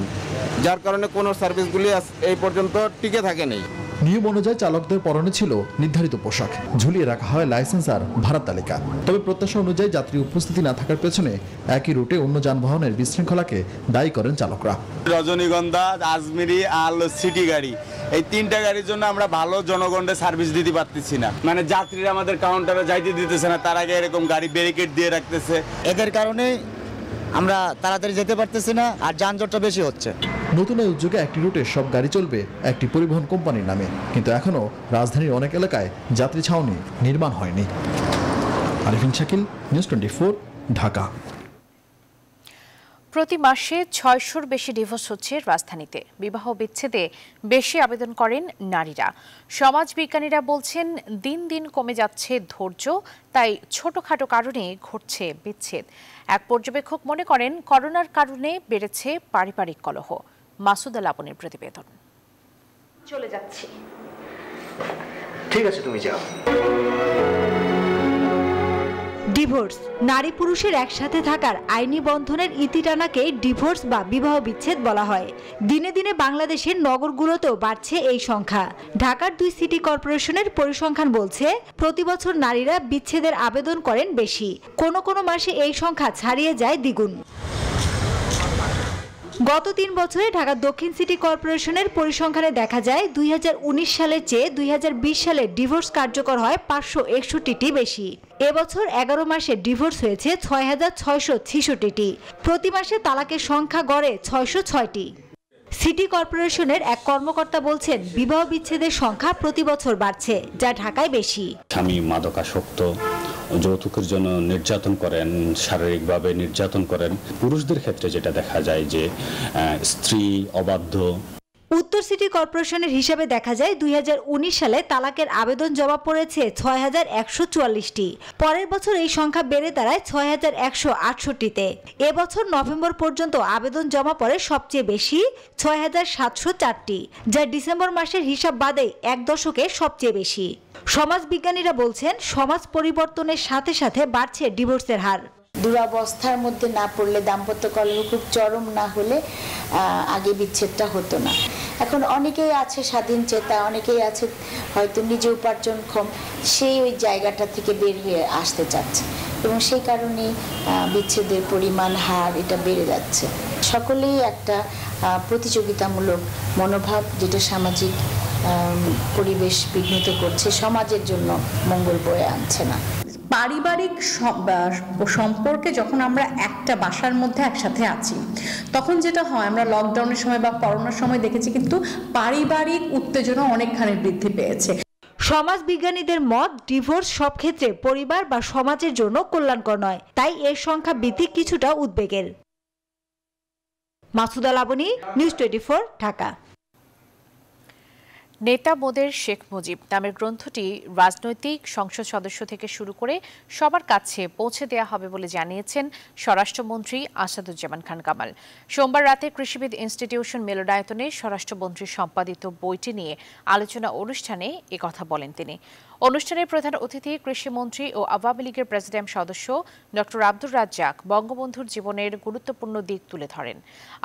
S24: যার কারণে কোনো সার্ভিসগুলি এই পর্যন্ত টিকে থাকে নেই।
S23: নিয়ম অনুযায়ী চালকদের পরনে ছিল নির্ধারিত পোশাক, ঝুলিয়ে রাখা হয় লাইসেন্স আর ভাড়ার তালিকা। তবে প্রত্যাশা অনুযায়ী যাত্রী উপস্থিতি না থাকার পেছনে একই রুটে অন্য যানবাহনের বিশৃঙ্খলাকে দায়ী করেন চালকরা।
S26: রজনীগন্ধা, আজমিরি আর সিটি গাড়ি, এই 3টা গাড়ির জন্য আমরা ভালো জনগণের সার্ভিস দিতে পারতেছি না। মানে যাত্রীরা আমাদের কাউন্টারে যাইতে দিতেছে না, তার আগে এরকম গাড়ি ব্যারিকেড দিয়ে রাখতেছে।
S21: এদের কারণে আমরা তাড়াতাড়ি যেতে পারতেছি না আর যানজটটা বেশি হচ্ছে।
S23: নতুন এই উদ্যোগে একটি রুটে সব গাড়ি চলবে একটি পরিবহন কোম্পানির নামে, কিন্তু এখনও রাজধানীর অনেক এলাকায় যাত্রী ছাউনি নির্মাণ হয়নি। আরিফিন শাকিল, নিউজ 24, ঢাকা।
S1: প্রতি মাসে ৬০০-র বেশি ডিভোর্স হচ্ছে রাজধানীতে। বিবাহ বিচ্ছেদে বেশি আবেদন করেন নারীরা। সমাজবিজ্ঞানীরা বলছেন দিন দিন কমে যাচ্ছে ধৈর্য, তাই ছোটখাটো কারণে ঘটছে বিচ্ছেদ। এক পর্যবেক্ষক মনে করেন করোনার কারণে বেড়েছে পারিবারিক কলহ। মাসুদা লাবণীর প্রতিবেদন।
S2: চলে যাচ্ছি। ঠিক আছে, তুমি যাও। ডিভোর্স নারী পুরুষের একসাথে থাকার আইনি বন্ধনের ইতি টানাকে ডিভোর্স বা বিবাহ বিচ্ছেদ বলা হয়। দিনে দিনে বাংলাদেশের নগরগুলোতেও বাড়ছে এই সংখ্যা। ঢাকার 2 সিটি কর্পোরেশনের পরিসংখ্যান বলছে প্রতি বছর নারীরা বিচ্ছেদের আবেদন করেন বেশি। কোনো কোনো মাসে এই সংখ্যা ছাড়িয়ে যায় দ্বিগুণ। গত 3 বছরে ঢাকা দক্ষিণ সিটি কর্পোরেশনের পরিসংখ্যানে দেখা যায় 2019 সালের চেয়ে 2020 সালে ডিভোর্স কার্যকর হয় 561টি বেশি। এবছর 11 মাসে ডিভোর্স হয়েছে 6666টি। প্রতি মাসে তালাকের সংখ্যা গড়ে 606টি। সিটি কর্পোরেশনের এক কর্মকর্তা বলছেন বিবাহ বিচ্ছেদের সংখ্যা প্রতি বছর বাড়ছে, যা ঢাকায় বেশি।
S3: স্বামী মাদকাসক্ত, যৌতুকের জন্য নির্যাতন করেন, শারীরিকভাবে নির্যাতন করেন। পুরুষদের ক্ষেত্রে যেটা দেখা যায় যে স্ত্রী অবাধ্য।
S2: উত্তর সিটি কর্পোরেশনের হিসাবে দেখা যায় 2019 সালে তালাকের আবেদন জমা পড়েছে 6144টি। পরের বছর এই সংখ্যা বেড়ে দাঁড়ায় 6168টিতে। এবছর নভেম্বর পর্যন্ত আবেদন জমা পড়ে সবচেয়ে বেশি 6704টি, যা ডিসেম্বর মাসের হিসাব বাদে 1 দশকে সবচেয়ে বেশি। সমাজবিজ্ঞানীরা বলছেন সমাজ পরিবর্তনের সাথে সাথে বাড়ছে ডিভোর্সের হার।
S4: দুরাবস্থার মধ্যে না পড়লে, দাম্পত্য কলহ খুব চরম না হলে আগে বিচ্ছেদটা হতো না। এখন অনেকেই আছে স্বাধীন চেতা, অনেকেই আছে হয়তো নিজে উপার্জনক্ষম, সেই ওই জায়গাটা থেকে বের হয়ে আসতে চাচ্ছে এবং সেই কারণেই বিচ্ছেদের পরিমাণ, হার এটা বেড়ে যাচ্ছে। সকলেই একটা প্রতিযোগিতামূলক মনোভাব, যেটা সামাজিক পরিবেশ বিঘ্নিত করছে, সমাজের জন্য মঙ্গল বয়ে আনছে না।
S5: পারিবারিক সম্পর্কে যখন আমরা একটা বাসার মধ্যে একসাথে আছি, তখন যেটা হয়, আমরা লকডাউনের সময় বা করোনার সময় দেখেছি কিন্তু পারিবারিক উত্তেজনা অনেকখানি বৃদ্ধি পেয়েছে।
S2: সমাজ বিজ্ঞানীদের মত, ডিভোর্স সব ক্ষেত্রে পরিবার বা সমাজের জন্য কল্যাণকর নয়, তাই এর সংখ্যা বৃদ্ধি কিছুটা উদ্বেগের। মাসুদা লাবণী, নিউজ 24, ঢাকা।
S1: নেতা মোদের শেখ মুজিব নামের গ্রন্থটি রাজনৈতিক সংসদ সদস্য থেকে শুরু করে সবার কাছে পৌঁছে দেওয়া হবে বলে জানিয়েছেন স্বরাষ্ট্রমন্ত্রী আসাদুজ্জামান খান কামাল। সোমবার রাতে কৃষিবিদ ইনস্টিটিউশন মিলনায়তনে স্বরাষ্ট্রমন্ত্রীর সম্পাদিত বইটি নিয়ে আলোচনা অনুষ্ঠানে একথা বলেন তিনি। অনুষ্ঠানে প্রধান অতিথি কৃষিমন্ত্রী ও আওয়ামী লীগের প্রেসিডিয়াম সদস্য ডক্টর আব্দুর রাজ্জাক বঙ্গবন্ধুর জীবনের গুরুত্বপূর্ণ দিক তুলে ধরেন।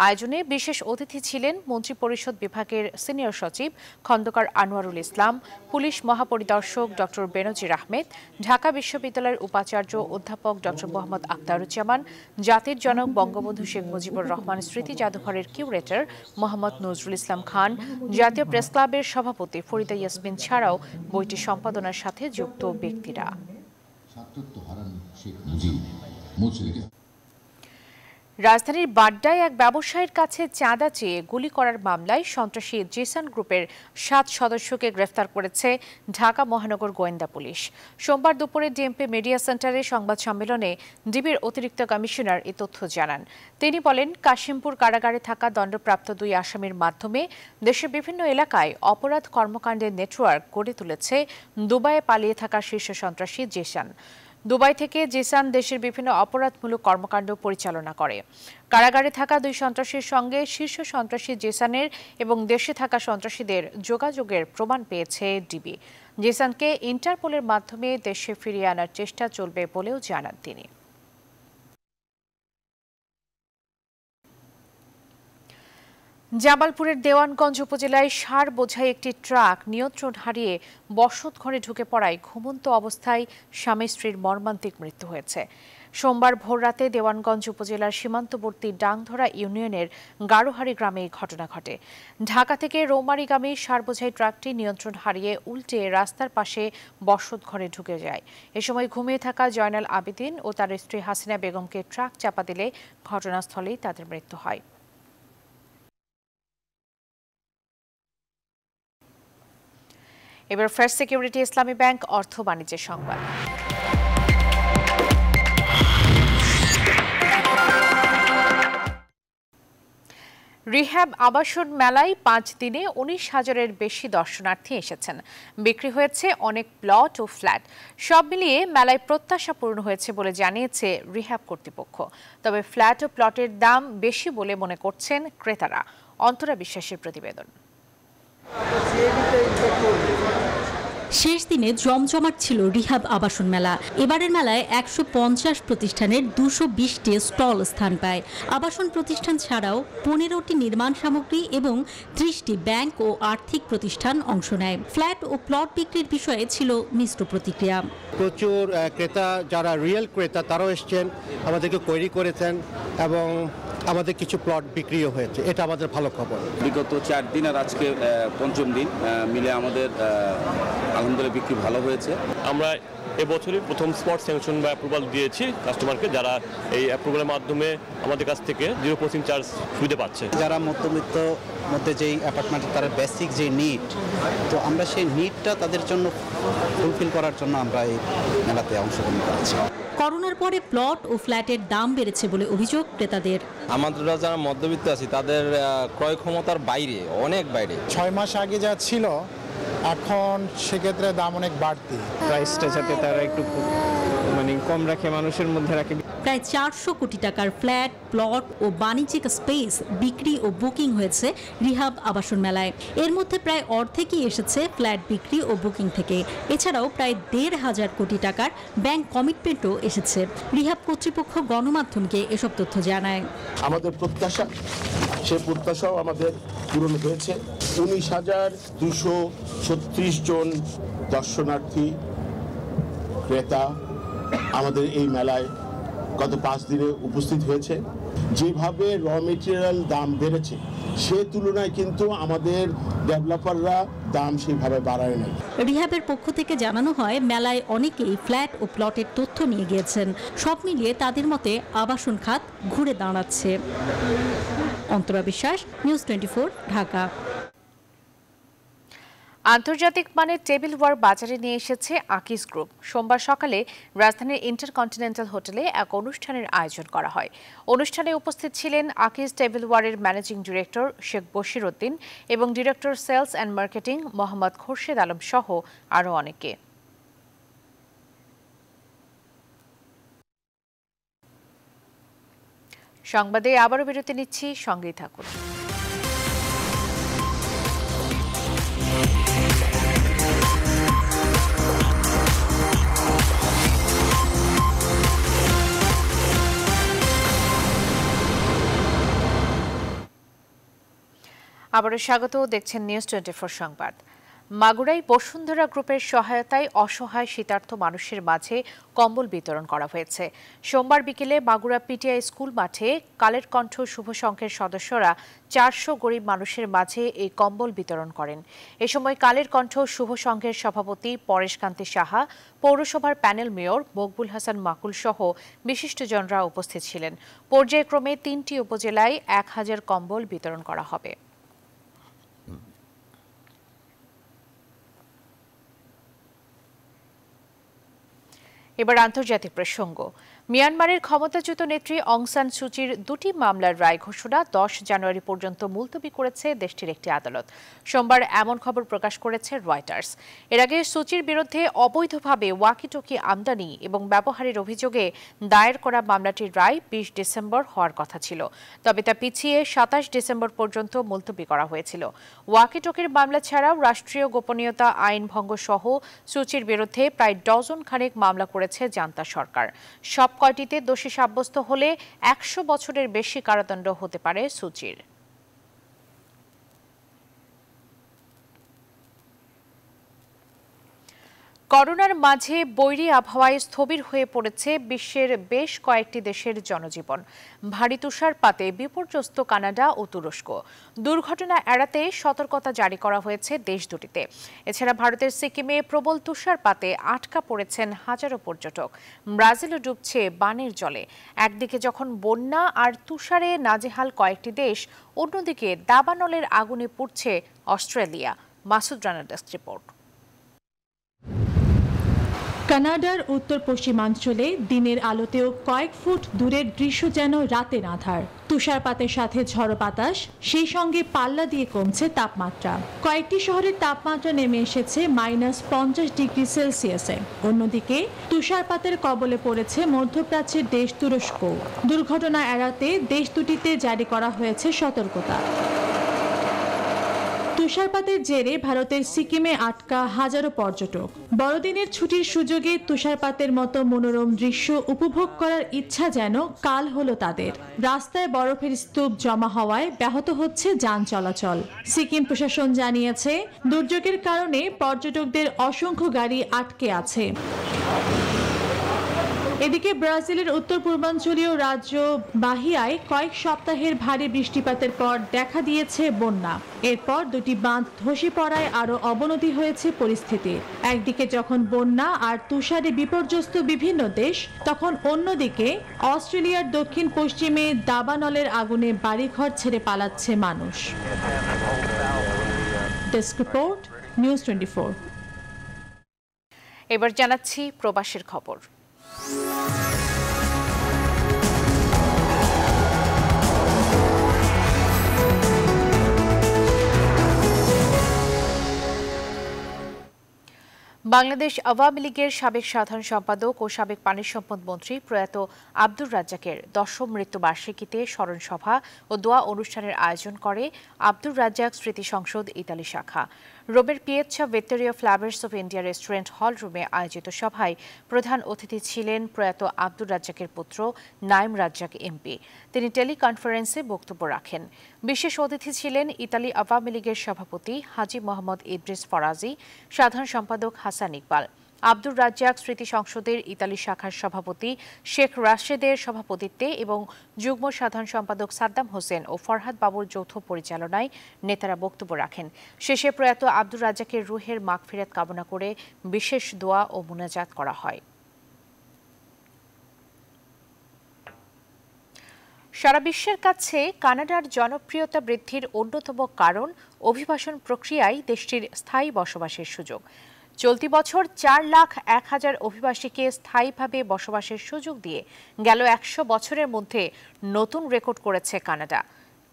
S1: আয়োজনে বিশেষ অতিথি ছিলেন মন্ত্রিপরিষদ বিভাগের সিনিয়র সচিব খন্দকার আনোয়ারুল ইসলাম, পুলিশ মহাপরিদর্শক ডক্টর বেনজির আহমেদ, ঢাকা বিশ্ববিদ্যালয়ের উপাচার্য অধ্যাপক ডক্টর মোহাম্মদ আখতারুজ্জামান, জাতির জনক বঙ্গবন্ধু শেখ মুজিবুর রহমান স্মৃতি জাদুঘরের কিউরেটর মোহাম্মদ নজরুল ইসলাম খান, জাতীয় প্রেস ক্লাবের সভাপতি ফরিদা ইয়াসমিন ছাড়াও বইটি সম্পাদনার সাথে যুক্ত ব্যক্তিরা। রাজধানীর বাড্ডায় এক ব্যবসায়ীর কাছে চাঁদা চেয়ে গুলি করার মামলায় সন্ত্রাসী জিসান গ্রুপের 7 সদস্যকে গ্রেফতার করেছে ঢাকা মহানগর গোয়েন্দা পুলিশ। সোমবার দুপুরে ডিএমপি মিডিয়া সেন্টারে সংবাদ সম্মেলনে ডিবির অতিরিক্ত কমিশনার এ তথ্য জানান। তিনি বলেন, কাশিমপুর কারাগারে থাকা দণ্ডপ্রাপ্ত 2 আসামির মাধ্যমে দেশের বিভিন্ন এলাকায় অপরাধ কর্মকাণ্ডের নেটওয়ার্ক গড়ে তুলেছে দুবাইয়ে পালিয়ে থাকা শীর্ষ সন্ত্রাসী জিসান। দুবাই থেকে জিসান দেশের বিভিন্ন অপরাধমূলক কর্মকাণ্ড পরিচালনা করে। কারাগারে থাকা 2 সন্ত্রাসীর সঙ্গে শীর্ষ সন্ত্রাসী জিসানের এবং দেশে থাকা সন্ত্রাসীদের যোগাযোগের প্রমাণ পেয়েছে ডিবি। জিসানকে ইন্টারপোলের মাধ্যমে দেশে ফিরিয়ে আনার চেষ্টা চলবে বলেও জানান তিনি। জামালপুরের দেওয়ানগঞ্জ উপজেলায় সার বোঝাই একটি ট্রাক নিয়ন্ত্রণ হারিয়ে বসতঘরে ঢুকে পড়ায় ঘুমন্ত অবস্থায় স্বামী স্ত্রীর মর্মান্তিক মৃত্যু হয়েছে। সোমবার ভোররাতে দেওয়ানগঞ্জ উপজেলার সীমান্তবর্তী ডাংধরা ইউনিয়নের গাড়োহারি গ্রামে এই ঘটনা ঘটে। ঢাকা থেকে রৌমারীগামী সার বোঝাই ট্রাকটি নিয়ন্ত্রণ হারিয়ে উল্টে রাস্তার পাশে বসতঘরে ঢুকে যায়। এ সময় ঘুমিয়ে থাকা জয়নাল আবেদিন ও তার স্ত্রী হাসিনা বেগমকে ট্রাক চাপা দিলে ঘটনাস্থলেই তাদের মৃত্যু হয়। এবার ফার্স্ট সিকিউরিটি ইসলামী ব্যাংক অর্থ বাণিজ্যের সংবাদ। রিহ্যাব আবাসন মেলায় 5 দিনে 19,000-এর বেশি দর্শনার্থী এসেছেন। বিক্রি হয়েছে অনেক প্লট ও ফ্ল্যাট। সব মিলিয়ে মেলায় প্রত্যাশা পূর্ণ হয়েছে বলে জানিয়েছে রিহ্যাব কর্তৃপক্ষ। তবে ফ্ল্যাট ও প্লটের দাম বেশি বলে মনে করছেন ক্রেতারা। অন্তরা বিশ্বাসের প্রতিবেদন।
S6: শেষ দিনে জমজমাট ছিল রিহ্যাব আবাসন মেলা। এবারের মেলায় 150 প্রতিষ্ঠানের 220টি স্টল স্থান পায়। আবাসন প্রতিষ্ঠান ছাড়াও 15টি নির্মাণ সামগ্রী এবং 30টি ব্যাংক ও আর্থিক প্রতিষ্ঠান অংশ নেয়। ফ্ল্যাট ও প্লট বিক্রির বিষয়ে ছিল মিশ্র প্রতিক্রিয়া।
S7: প্রচুর ক্রেতা, যারা রিয়েল ক্রেতা তারাও এসছেন, আমাদেরকে কোয়েরি করেছেন এবং আমাদের কিছু প্লট বিক্রিও হয়েছে। এটা আমাদের ভালো খবর।
S8: বিগত 4 দিন আর আজকে 5ম দিন মিলে আমাদের আলহামদুলিল্লাহ বিক্রি ভালো হয়েছে।
S9: আমরা এবছরই প্রথম স্পট স্যাংশন বা অ্যাপ্রুভাল দিয়েছি কাস্টমারকে, যারা এই অ্যাপ্রুভালের মাধ্যমে আমাদের কাছ থেকে 0 প্রসেসিং চার্জ সুবিধা পাচ্ছে।
S10: যারা মধ্যবিত্ত মধ্যে যেই অ্যাপার্টমেন্টে তারা বেসিক যে নিড, তো আমরা সেই নিডটা তাদের জন্য ফুলফিল করার জন্য আমরা এই মেলাতে অংশগ্রহণ করেছি।
S6: করোনার পরে প্লট ও ফ্ল্যাটের দাম বেড়েছে বলে অভিযোগ ক্রেতাদের।
S12: আমাদের যারা মধ্যবিত্ত আছে তাদের ক্রয় ক্ষমতার বাইরে, অনেক বাইরে।
S27: 6 মাস আগে যা ছিল এখন সেক্ষেত্রে দাম অনেক বাড়তি।
S28: প্রাইসটা যাতে তারা একটু কম রাখে, মানুষের মধ্যে রাখে।
S6: প্রায় 400 কোটি টাকার ফ্ল্যাট, প্লট ও বাণিজ্যিক স্পেস বিক্রি ও বুকিং হয়েছে রিহ্যাব আবাসন মেলায়। এর মধ্যে প্রায় অর্ধেকই এসেছে ফ্ল্যাট বিক্রি ও বুকিং থেকে। এছাড়াও প্রায় 1,500 কোটি টাকার ব্যাংক কমিটমেন্টও এসেছে। রিহ্যাব কর্তৃপক্ষ গণমাধ্যমকে এসব তথ্য জানায়।
S29: আমাদের প্রত্যাশা, সে প্রত্যাশাও আমাদের পূরণ হয়েছে। 19,236 জন দর্শনার্থী ক্রেতা আমাদের এই মেলায় গত 5 দিনে উপস্থিত হয়েছে। যেভাবে র মেটেরিয়াল দাম বেড়েছে সে তুলনায় কিন্তু আমাদের ডেভেলপাররা দাম সেইভাবে বাড়ায় নাই।
S6: রিহ্যাবের পক্ষ থেকে জানানো হয়, মেলায় অনেকেই ফ্ল্যাট ও প্লটের তথ্য নিয়ে গিয়েছেন। সব মিলিয়ে তাদের মতে আবাসন খাত ঘুরে দাঁড়াচ্ছে। অন্তরা বিশ্বাস, নিউজ 24, ঢাকা।
S1: আন্তর্জাতিক মানের টেবিলওয়্যার বাজারে নিয়ে এসেছে আকিজ গ্রুপ। সোমবার সকালে রাজধানীর ইন্টারকন্টিনেন্টাল হোটেলে এক অনুষ্ঠানের আয়োজন করা হয়। অনুষ্ঠানে উপস্থিত ছিলেন আকিজ টেবিলওয়্যারের ম্যানেজিং ডিরেক্টর শেখ বশির উদ্দিন এবং director sales and marketing Mohammad Khorshed Alam সহ আরও অনেকে। সংবাদে আবারও বিরতি নিচ্ছি, সঙ্গেই থাকুন। আবারও স্বাগত, দেখছেন নিউজ 24 সংবাদ। মাগুরায় বসুন্ধরা গ্রুপের সহায়তায় অসহায় শীতার্থ মানুষের মাঝে কম্বল বিতরণ করা হয়েছে। সোমবার বিকেলে মাগুরা পিটিআই স্কুল মাঠে কালের কণ্ঠ শুভ সংঘের সদস্যরা 400 গরিব মানুষের মাঝে এই কম্বল বিতরণ করেন। এ সময় কালের কণ্ঠ শুভ সংঘের সভাপতি পরেশ কান্তি সাহা, পৌরসভার প্যানেল মেয়র মকবুল হাসান মাকুল সহ বিশিষ্টজনরা উপস্থিত ছিলেন। পর্যায়ক্রমে 3টি উপজেলায় 1000 কম্বল বিতরণ করা হবে। এবার আন্তর্জাতিক প্রসঙ্গ। মিয়ানমারের ক্ষমতাচ্যুত নেত্রী অং সান সুচির 2টি মামলার রায় ঘোষণা 10 জানুয়ারি পর্যন্ত মুলতবি করেছে দেশটির একটি আদালত। সোমবার এমন খবর প্রকাশ করেছে রয়টার্স। এর আগে সুচির বিরুদ্ধে অবৈধভাবে ওয়াকিটকি আমদানি এবং ব্যবহারের অভিযোগে দায়ের করা মামলাটির রায় 20 ডিসেম্বর হওয়ার কথা ছিল। তবে তা পিছিয়ে 27 ডিসেম্বর পর্যন্ত মুলতবি করা হয়েছিল। ওয়াকিটকির মামলা ছাড়াও রাষ্ট্রীয় গোপনীয়তা আইন ভঙ্গ সহ সুচির বিরুদ্ধে প্রায় ডজন খানেক মামলা করেছে জান্তা সরকার। সব কয়টিতে দোষী সাব্যস্ত হলে 100 বছরের বেশি কারাদণ্ড হতে পারে সুচির। করোনার মাঝে বৈরী আবহাওয়ায় স্থবির হয়ে পড়েছে বিশ্বের বেশ কয়েকটি দেশের জনজীবন। ভারী তুষারপাতে বিপর্যস্ত কানাডা ও তুরস্ক। দুর্ঘটনা এড়াতে সতর্কতা জারি করা হয়েছে দেশ দুটিতে। এছাড়া ভারতের সিকিমে প্রবল তুষারপাতে আটকা পড়েছেন হাজারো পর্যটক। ব্রাজিলও ডুবছে বানের জলে। একদিকে যখন বন্যা আর তুষারে নাজেহাল কয়েকটি দেশ, অন্যদিকে দাবানলের আগুনে পুড়ছে অস্ট্রেলিয়া। মাসুদ রানার ডেস্ক রিপোর্ট।
S11: কানাডার উত্তর পশ্চিমাঞ্চলে দিনের আলোতেও কয়েক ফুট দূরের দৃশ্য যেন রাতের আঁধার। তুষারপাতের সাথে ঝড়ো বাতাস, সেই সঙ্গে পাল্লা দিয়ে কমছে তাপমাত্রা। কয়েকটি শহরের তাপমাত্রা নেমে এসেছে -50 ডিগ্রি সেলসিয়াসে। অন্যদিকে তুষারপাতের কবলে পড়েছে মধ্যপ্রাচ্যের দেশ তুরস্ক। দুর্ঘটনা এড়াতে দেশ দুটিতে জারি করা হয়েছে সতর্কতা। তুষারপাতের জেরে ভারতের সিকিমে আটকা হাজারো পর্যটক। বড়দিনের ছুটির সুযোগে তুষারপাতের মতো মনোরম দৃশ্য উপভোগ করার ইচ্ছা যেন কাল হলো তাদের। রাস্তায় বরফের স্তূপ জমা হওয়ায় ব্যাহত হচ্ছে যান চলাচল। সিকিম প্রশাসন জানিয়েছে, দুর্যোগের কারণে পর্যটকদের অসংখ্য গাড়ি আটকে আছে। এদিকে ব্রাজিলের উত্তর পূর্বাঞ্চলীয় রাজ্য বাহিয়ায় কয়েক সপ্তাহের ভারী বৃষ্টিপাতের পর দেখা দিয়েছে বন্যা। এরপর দুটি বাঁধ ধসে পড়ায় আরও অবনতি হয়েছে পরিস্থিতির। একদিকে যখন বন্যা আর তুষারে বিপর্যস্ত বিভিন্ন দেশ, তখন অন্যদিকে অস্ট্রেলিয়ার দক্ষিণ পশ্চিমে দাবানলের আগুনে বাড়িঘর ছেড়ে পালাচ্ছে মানুষ। Desk report, news 24।
S1: এবার জানাচ্ছি প্রবাসের খবর। বাংলাদেশ আওয়ামী লীগের সাবেক সাধারণ সম্পাদক ও সাবেক পানি সম্পদ মন্ত্রী প্রয়াত আব্দুর রাজ্জাকের ১০ম মৃত্যুবার্ষিকীতে স্মরণ সভা ও দোয়া অনুষ্ঠানের আয়োজন করে আব্দুর রাজ্জাক স্মৃতি সংসদ ইতালি শাখা। রোমের পিয়েচ্ছা ভিক্টোরিয়া ফ্লাভার্স অফ ইন্ডিয়া রেস্টুরেন্ট হল রুমে আয়োজিত সভায় প্রধান অতিথি ছিলেন প্রয়াত আব্দুর রাজ্জাকের পুত্র নাইম রাজ্জাক এমপি। তিনি টেলিকনফারেন্সে বক্তব্য রাখেন। বিশেষ অতিথি ছিলেন ইতালি আওয়ামী লীগের সভাপতি হাজি মোহাম্মদ ইদ্রিস ফরাজি, সাধারণ সম্পাদক হাসান ইকবাল। আব্দুর রাজ্জাক স্মৃতি সংসদের ইতালি শাখার সভাপতি শেখ রাশেদের সভাপতিত্বে এবং যুগ্ম সাধারণ সম্পাদক সাদ্দাম হোসেন ও ফরহাদ বাবুর যৌথ পরিচালনায় নেতারা বক্তব্য রাখেন। শেষে প্রয়াত আব্দুর রাজ্জাকের রুহের মাগফিরাত কামনা করে বিশেষ দোয়া ও মুনাজাত করা হয়। সারা বিশ্বের কাছে কানাডার জনপ্রিয়তা বৃদ্ধির অন্যতম কারণ অভিবাসন প্রক্রিয়ায় দেশটির স্থায়ী বসবাসের সুযোগ। চলতি বছর 4,01,000 অভিবাসীকে স্থায়ীভাবে বসবাসের সুযোগ দিয়ে গেল 100 বছরের মধ্যে নতুন রেকর্ড করেছে কানাডা।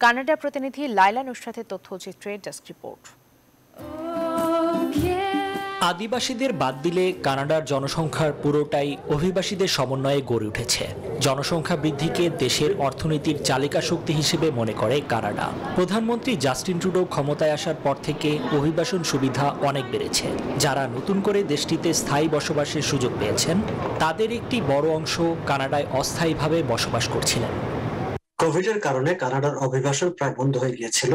S1: কানাডা প্রতিনিধি লাইলা নুসরাতের তথ্যচিত্রে ডেস্ক রিপোর্ট।
S13: আদিবাসীদের বাদ দিলে কানাডার জনসংখ্যার পুরোটাই অভিবাসীদের সমন্বয়ে গড়ে উঠেছে। জনসংখ্যা বৃদ্ধিকে দেশের অর্থনীতির চালিকা শক্তি হিসেবে মনে করে কানাডা। প্রধানমন্ত্রী জাস্টিন ট্রুডো ক্ষমতায় আসার পর থেকে অভিবাসন সুবিধা অনেক বেড়েছে। যারা নতুন করে দেশটিতে স্থায়ী বসবাসের সুযোগ পেয়েছেন, তাদের একটি বড় অংশ কানাডায় অস্থায়ীভাবে বসবাস করছিলেন।
S14: কোভিডের কারণে কানাডার অভিবাসন প্রায় বন্ধ হয়ে গিয়েছিল।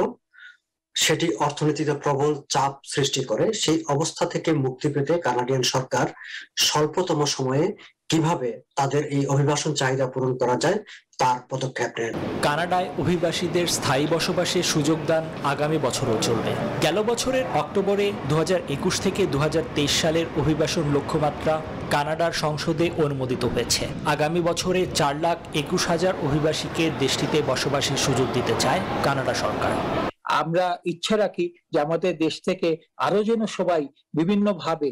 S14: সেটি অর্থনীতিতে প্রবল চাপ সৃষ্টি করে। সেই অবস্থা থেকে মুক্তি পেতে কানাডিয়ান সরকার স্বল্পতম সময়ে কিভাবে তাদের এই অভিবাসন চাহিদা পূরণ করা যায় তার পদক্ষেপ নেন।
S13: কানাডায় অভিবাসীদের স্থায়ী বসবাসের সুযোগ দান আগামী বছরও চলবে। গেল বছরের অক্টোবরে 2021 থেকে 2023 সালের অভিবাসন লক্ষ্যমাত্রা কানাডার সংসদে অনুমোদিত হয়েছে। আগামী বছরে 4,21,000 অভিবাসীকে দেশটিতে বসবাসের সুযোগ দিতে চায় কানাডা সরকার।
S15: আমরা ইচ্ছা রাখি যে আমাদের দেশ থেকে আরো যেন সবাই বিভিন্নভাবে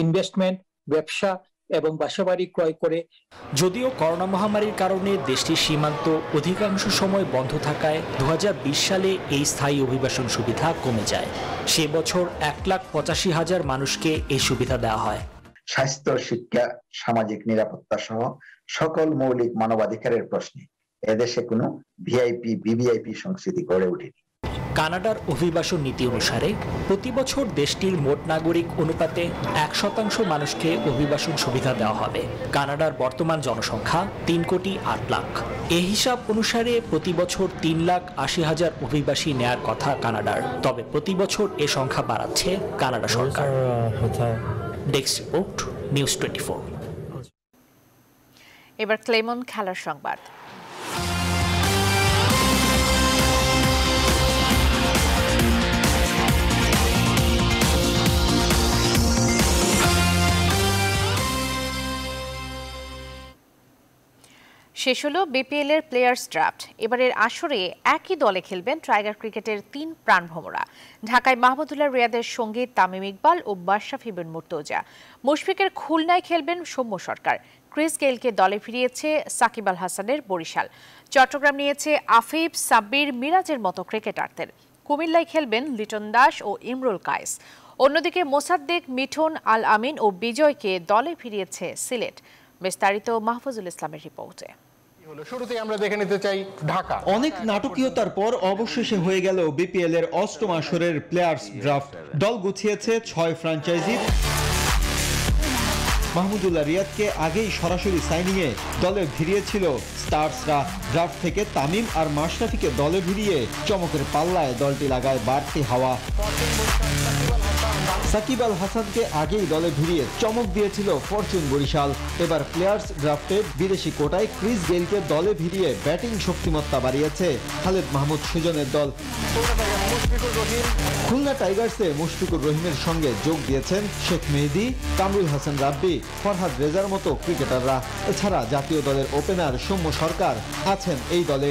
S15: ইনভেস্টমেন্ট, ব্যবসা এবং বাসাবাড়ি ক্রয় করে।
S13: যদিও করোনা মহামারীর কারণে দেশটির সীমান্ত অধিকাংশ সময় বন্ধ থাকায় 2020 সালে এই স্থায়ী অভিবাসন সুবিধা কমে যায়। সে বছর 1,85,000 মানুষকে এই সুবিধা দেওয়া হয়।
S16: স্বাস্থ্য, শিক্ষা, সামাজিক নিরাপত্তা সহ সকল মৌলিক মানবাধিকারের প্রশ্নে এদেশে কোনো ভিআইপি, ভিভিআইপি সংস্কৃতি গড়ে ওঠেনি।
S13: কানাডার অভিবাসন নীতি অনুসারে প্রতি বছর দেশটির মোট নাগরিক অনুপাতে 1% মানুষকে অভিবাসন সুবিধা দেওয়া হবে। কানাডার বর্তমান জনসংখ্যা 3,08 লাখ। এই হিসাব অনুসারে প্রতি বছর 3,80,000 অভিবাসী নেয়ার কথা কানাডার। তবে প্রতি বছর এ সংখ্যা বাড়াচ্ছে কানাডা সরকার। Desk report, news 24।
S1: এবার ক্লেমন খেলার সংবাদ। শেষ হলো বিপিএল এর প্লেয়ার্স ড্রাফট। এবারের আসরে একই দলে খেলবেন টাইগার ক্রিকেটের 3 প্রাণভোমরা। ঢাকায় মাহমুদুল্লাহ রিয়াদের সঙ্গে তামিম ইকবাল ও মাশরাফি বিন মুর্তজা। মুশফিকের খুলনায় খেলবেন সৌম্য সরকার। ক্রিস গেইলকে দলে ফিরিয়েছে সাকিব আল হাসানের বরিশাল। চট্টগ্রাম নিয়েছে আফিফ, সাব্বির, মিরাজের মতো ক্রিকেটারদের। কুমিল্লায় খেলবেন লিটন দাস ও ইমরুল কায়েস। অন্যদিকে মোসাদ্দেক, মিঠুন, আল আমিন ও বিজয়কে দলে ফিরিয়েছে সিলেট। বিস্তারিত মাহফুজুল ইসলামের রিপোর্টে।
S17: শুরুতেই আমরা দেখে নিতে চাই ঢাকা। অনেক নাটকীয়তার পর অবশেষে হয়ে গেল বিপিএল এর 8ম আসরের প্লেয়ার্স ড্রাফট। দল গুছিয়েছে 6 ফ্র্যাঞ্চাইজি। মাহমুদুল্লাহ রিয়াদকে আগেই সরাসরি সাইনিংয়ে দলে ভিড়িয়েছিল স্টার্সরা। ড্রাফট থেকে তামিম আর মাশরাফিকে দলে ভিড়িয়ে চমকের পাল্লায় দলটি লাগায় বাড়তি হাওয়া। সাকিব আল হাসানকে আগেই দলে ভিড়িয়ে চমক দিয়েছিল ফরচুন বরিশাল। এবার প্লেয়ার্স ড্রাফটে বিদেশি কোটায় ক্রিস গেইলকে দলে ভিড়িয়ে ব্যাটিং শক্তিমত্তা বাড়িয়েছে খালেদ মাহমুদ সুজনের দল। খুলনা টাইগার্সে মুশফিকুর রহিমের সঙ্গে যোগ দিয়েছেন শেখ মেহেদী, কামরুল হাসান রাব্বি, ফরহাদ রেজার মতো ক্রিকেটাররা। এছাড়া জাতীয় দলের ওপেনার সৌম্য সরকার আছেন এই দলে।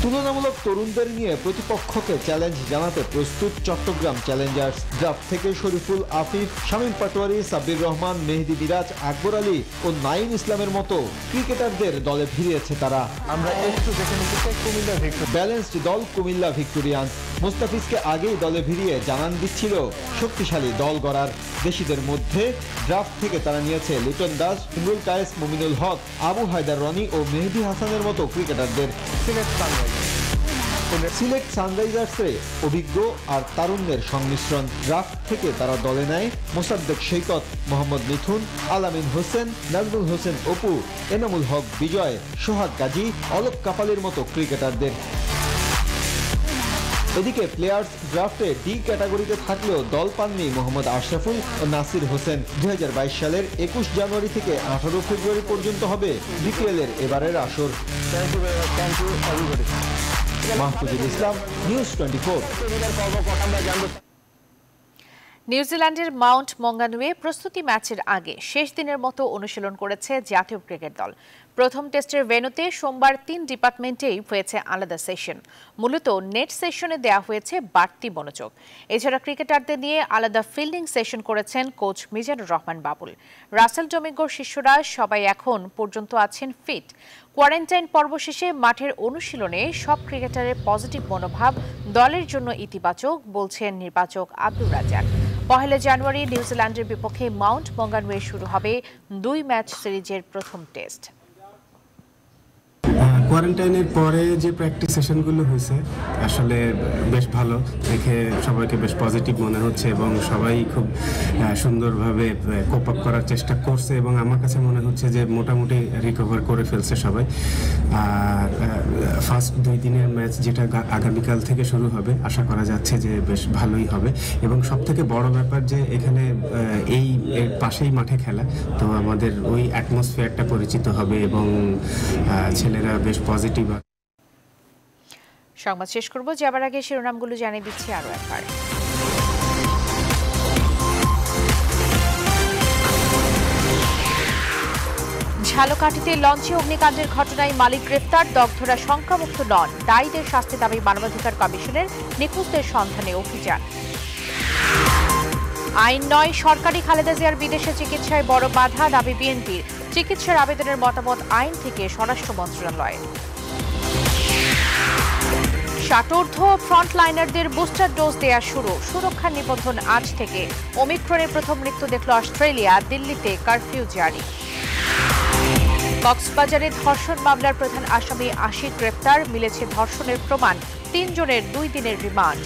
S17: তুলনামূলক তরুণদের নিয়ে প্রতিপক্ষকে চ্যালেঞ্জ জানাতে প্রস্তুত চট্টগ্রাম চ্যালেঞ্জার্স। ড্রাফট থেকে শরীফুল, আফিফ, শামীম পাটোয়ারি, সাব্বির রহমান, মেহেদী মিরাজ, আকবর আলী ও নাঈম ইসলামের মতো ক্রিকেটারদের দলে ভিড়িয়েছে তারা। আমরা একটু দেখে নিতে চাই কুমিল্লা ভিক্টোরিয়ান্স। ব্যালেন্সড দল কুমিল্লা ভিক্টোরিয়ান্স। মুস্তাফিজকে আগেই দলে ভিড়িয়ে জানান দিচ্ছিল শক্তিশালী দল গড়ার। দেশিদের মধ্যে ড্রাফট থেকে তারা নিয়েছে লিটন দাস, ইমরুল কায়েস, মুমিনুল হক, আবু হায়দার রনি ও মেহেদী হাসানের মতো ক্রিকেটারদের। সিলেট সানরাইজার্সে অভিজ্ঞ আর তারুণ্যের সংমিশ্রণ। ড্রাফট থেকে তারা দলে নেয় মোসাদ্দেক সৈকত, মোহাম্মদ মিথুন, আলামিন হোসেন, নাজমুল হোসেন অপু, এনামুল হক বিজয়, সোহাগ গাজী, অলোক কাপালের মতো ক্রিকেটারদের। এদিকে প্লেয়ার্স ড্রাফটে ডি ক্যাটাগরিতে থাকলেও দল পাননি মোহাম্মদ আশরাফুল ও নাসির হোসেন। 2022 সালের 21 জানুয়ারি থেকে 18 ফেব্রুয়ারি পর্যন্ত হবে বিপিএল এর এবারের আসর। মাহফুজুল ইসলাম, নিউজ 24।
S1: নিউজিল্যান্ডের মাউন্ট মঙ্গানুয়ে প্রস্তুতি ম্যাচের আগে শেষ দিনের মতো অনুশীলন করেছে জাতীয় ক্রিকেট দল। প্রথম টেস্টের ভেন্যুতে সোমবার 3 ডিপার্টমেন্টেই হয়েছে আলাদা সেশন। মূলত নেট সেশনে দেয়া হয়েছে বাড়তি মনোযোগ। এছাড়া ক্রিকেটারদের নিয়ে আলাদা ফিল্ডিং সেশন করেছেন কোচ মিজানুর রহমান বাবুল। রাসেল ডোমিঙ্গোর শিষ্যরা সবাই এখন পর্যন্ত আছেন ফিট। কোয়ারেন্টাইন পর্ব শেষে মাঠের অনুশীলনে সব ক্রিকেটারের পজিটিভ মনোভাব দলের জন্য ইতিবাচক বলছেন নির্বাচক আব্দুর রাজ্জাক। 1 জানুয়ারি নিউজিল্যান্ডের বিপক্ষে মাউন্ট মঙ্গানুয়ে শুরু হবে 2 ম্যাচ সিরিজের প্রথম টেস্ট।
S18: কোয়ারেন্টাইনের পরে যে প্র্যাকটিস সেশনগুলো হয়েছে আসলে বেশ ভালো দেখে সবাইকে বেশ পজিটিভ মনে হচ্ছে এবং সবাই খুব সুন্দরভাবে কোপ আপ করার চেষ্টা করছে এবং আমার কাছে মনে হচ্ছে যে মোটামুটি রিকভার করে ফেলছে সবাই। আর ফার্স্ট 2 দিনের ম্যাচ যেটা আগামীকাল থেকে শুরু হবে আশা করা যাচ্ছে যে বেশ ভালোই হবে এবং সবথেকে বড় ব্যাপার যে এখানে এই পাশেই মাঠে খেলা, তো আমাদের ওই অ্যাটমসফিয়ারটা পরিচিত হবে এবং ছেলেরা বেশ পজিটিভ।
S1: সংবাদ শেষ করব, যাবার আগে শিরোনামগুলো জানিয়ে দিচ্ছি আরো একবার। ঝালকাঠিতে লঞ্চে অগ্নিকাণ্ডের ঘটনায় মালিক গ্রেফতার, দগ্ধরা সংখ্যামুক্ত নন। দায়ীদের শাস্তি দাবি মানবাধিকার কমিশনের, নিখোঁজদের সন্ধানে অভিযান। আইন নয় সরকারি, খালেদা জিয়ার বিদেশে চিকিৎসায় বড় বাধা দাবি বিএনপির। চিকিৎসার আবেদনের মতামত আইন থেকে স্বরাষ্ট্র মন্ত্রণালয়। ষাটোর্ধ্ব ফ্রন্টলাইনারদের বুস্টার ডোজ দেয়া শুরু, সুরক্ষা নিবন্ধন আজ থেকে। ওমিক্রনের প্রথম মৃত্যু দেখল অস্ট্রেলিয়া, দিল্লিতে কারফিউ জারি। কক্সবাজারে ধর্ষণ মামলার প্রধান আসামি আশিক গ্রেপ্তার, মিলেছে ধর্ষণের প্রমাণ। 3 জনের 2 দিনের রিমান্ড।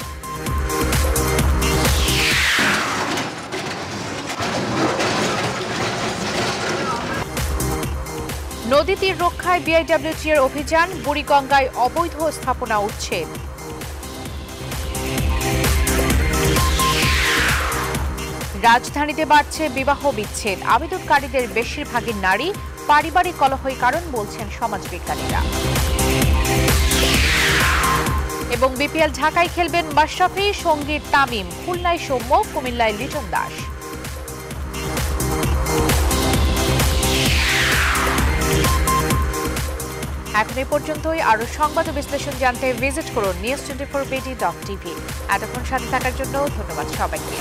S1: নদী তীর রক্ষায় বিআইডব্লিউটি এর অভিযান, বুড়িগঙ্গায় অবৈধ স্থাপনা উচ্ছেদ। রাজধানীতে বাড়ছে বিবাহ বিচ্ছেদ, আবেদনকারীদের বেশিরভাগই নারী। পারিবারিক কলহই কারণ বলছেন সমাজবিজ্ঞানীরা। এবং বিপিএল ঢাকায় খেলবেন মাশরাফি, সঙ্গীর তামিম, খুলনায় সৌম্য, কুমিল্লায় লিটন দাস। এখন এই পর্যন্তই। আরও সংবাদ ও বিশ্লেষণ জানতে ভিজিট করুন news24bd.tv। এতক্ষণ সাথে থাকার জন্য ধন্যবাদ সবাইকে।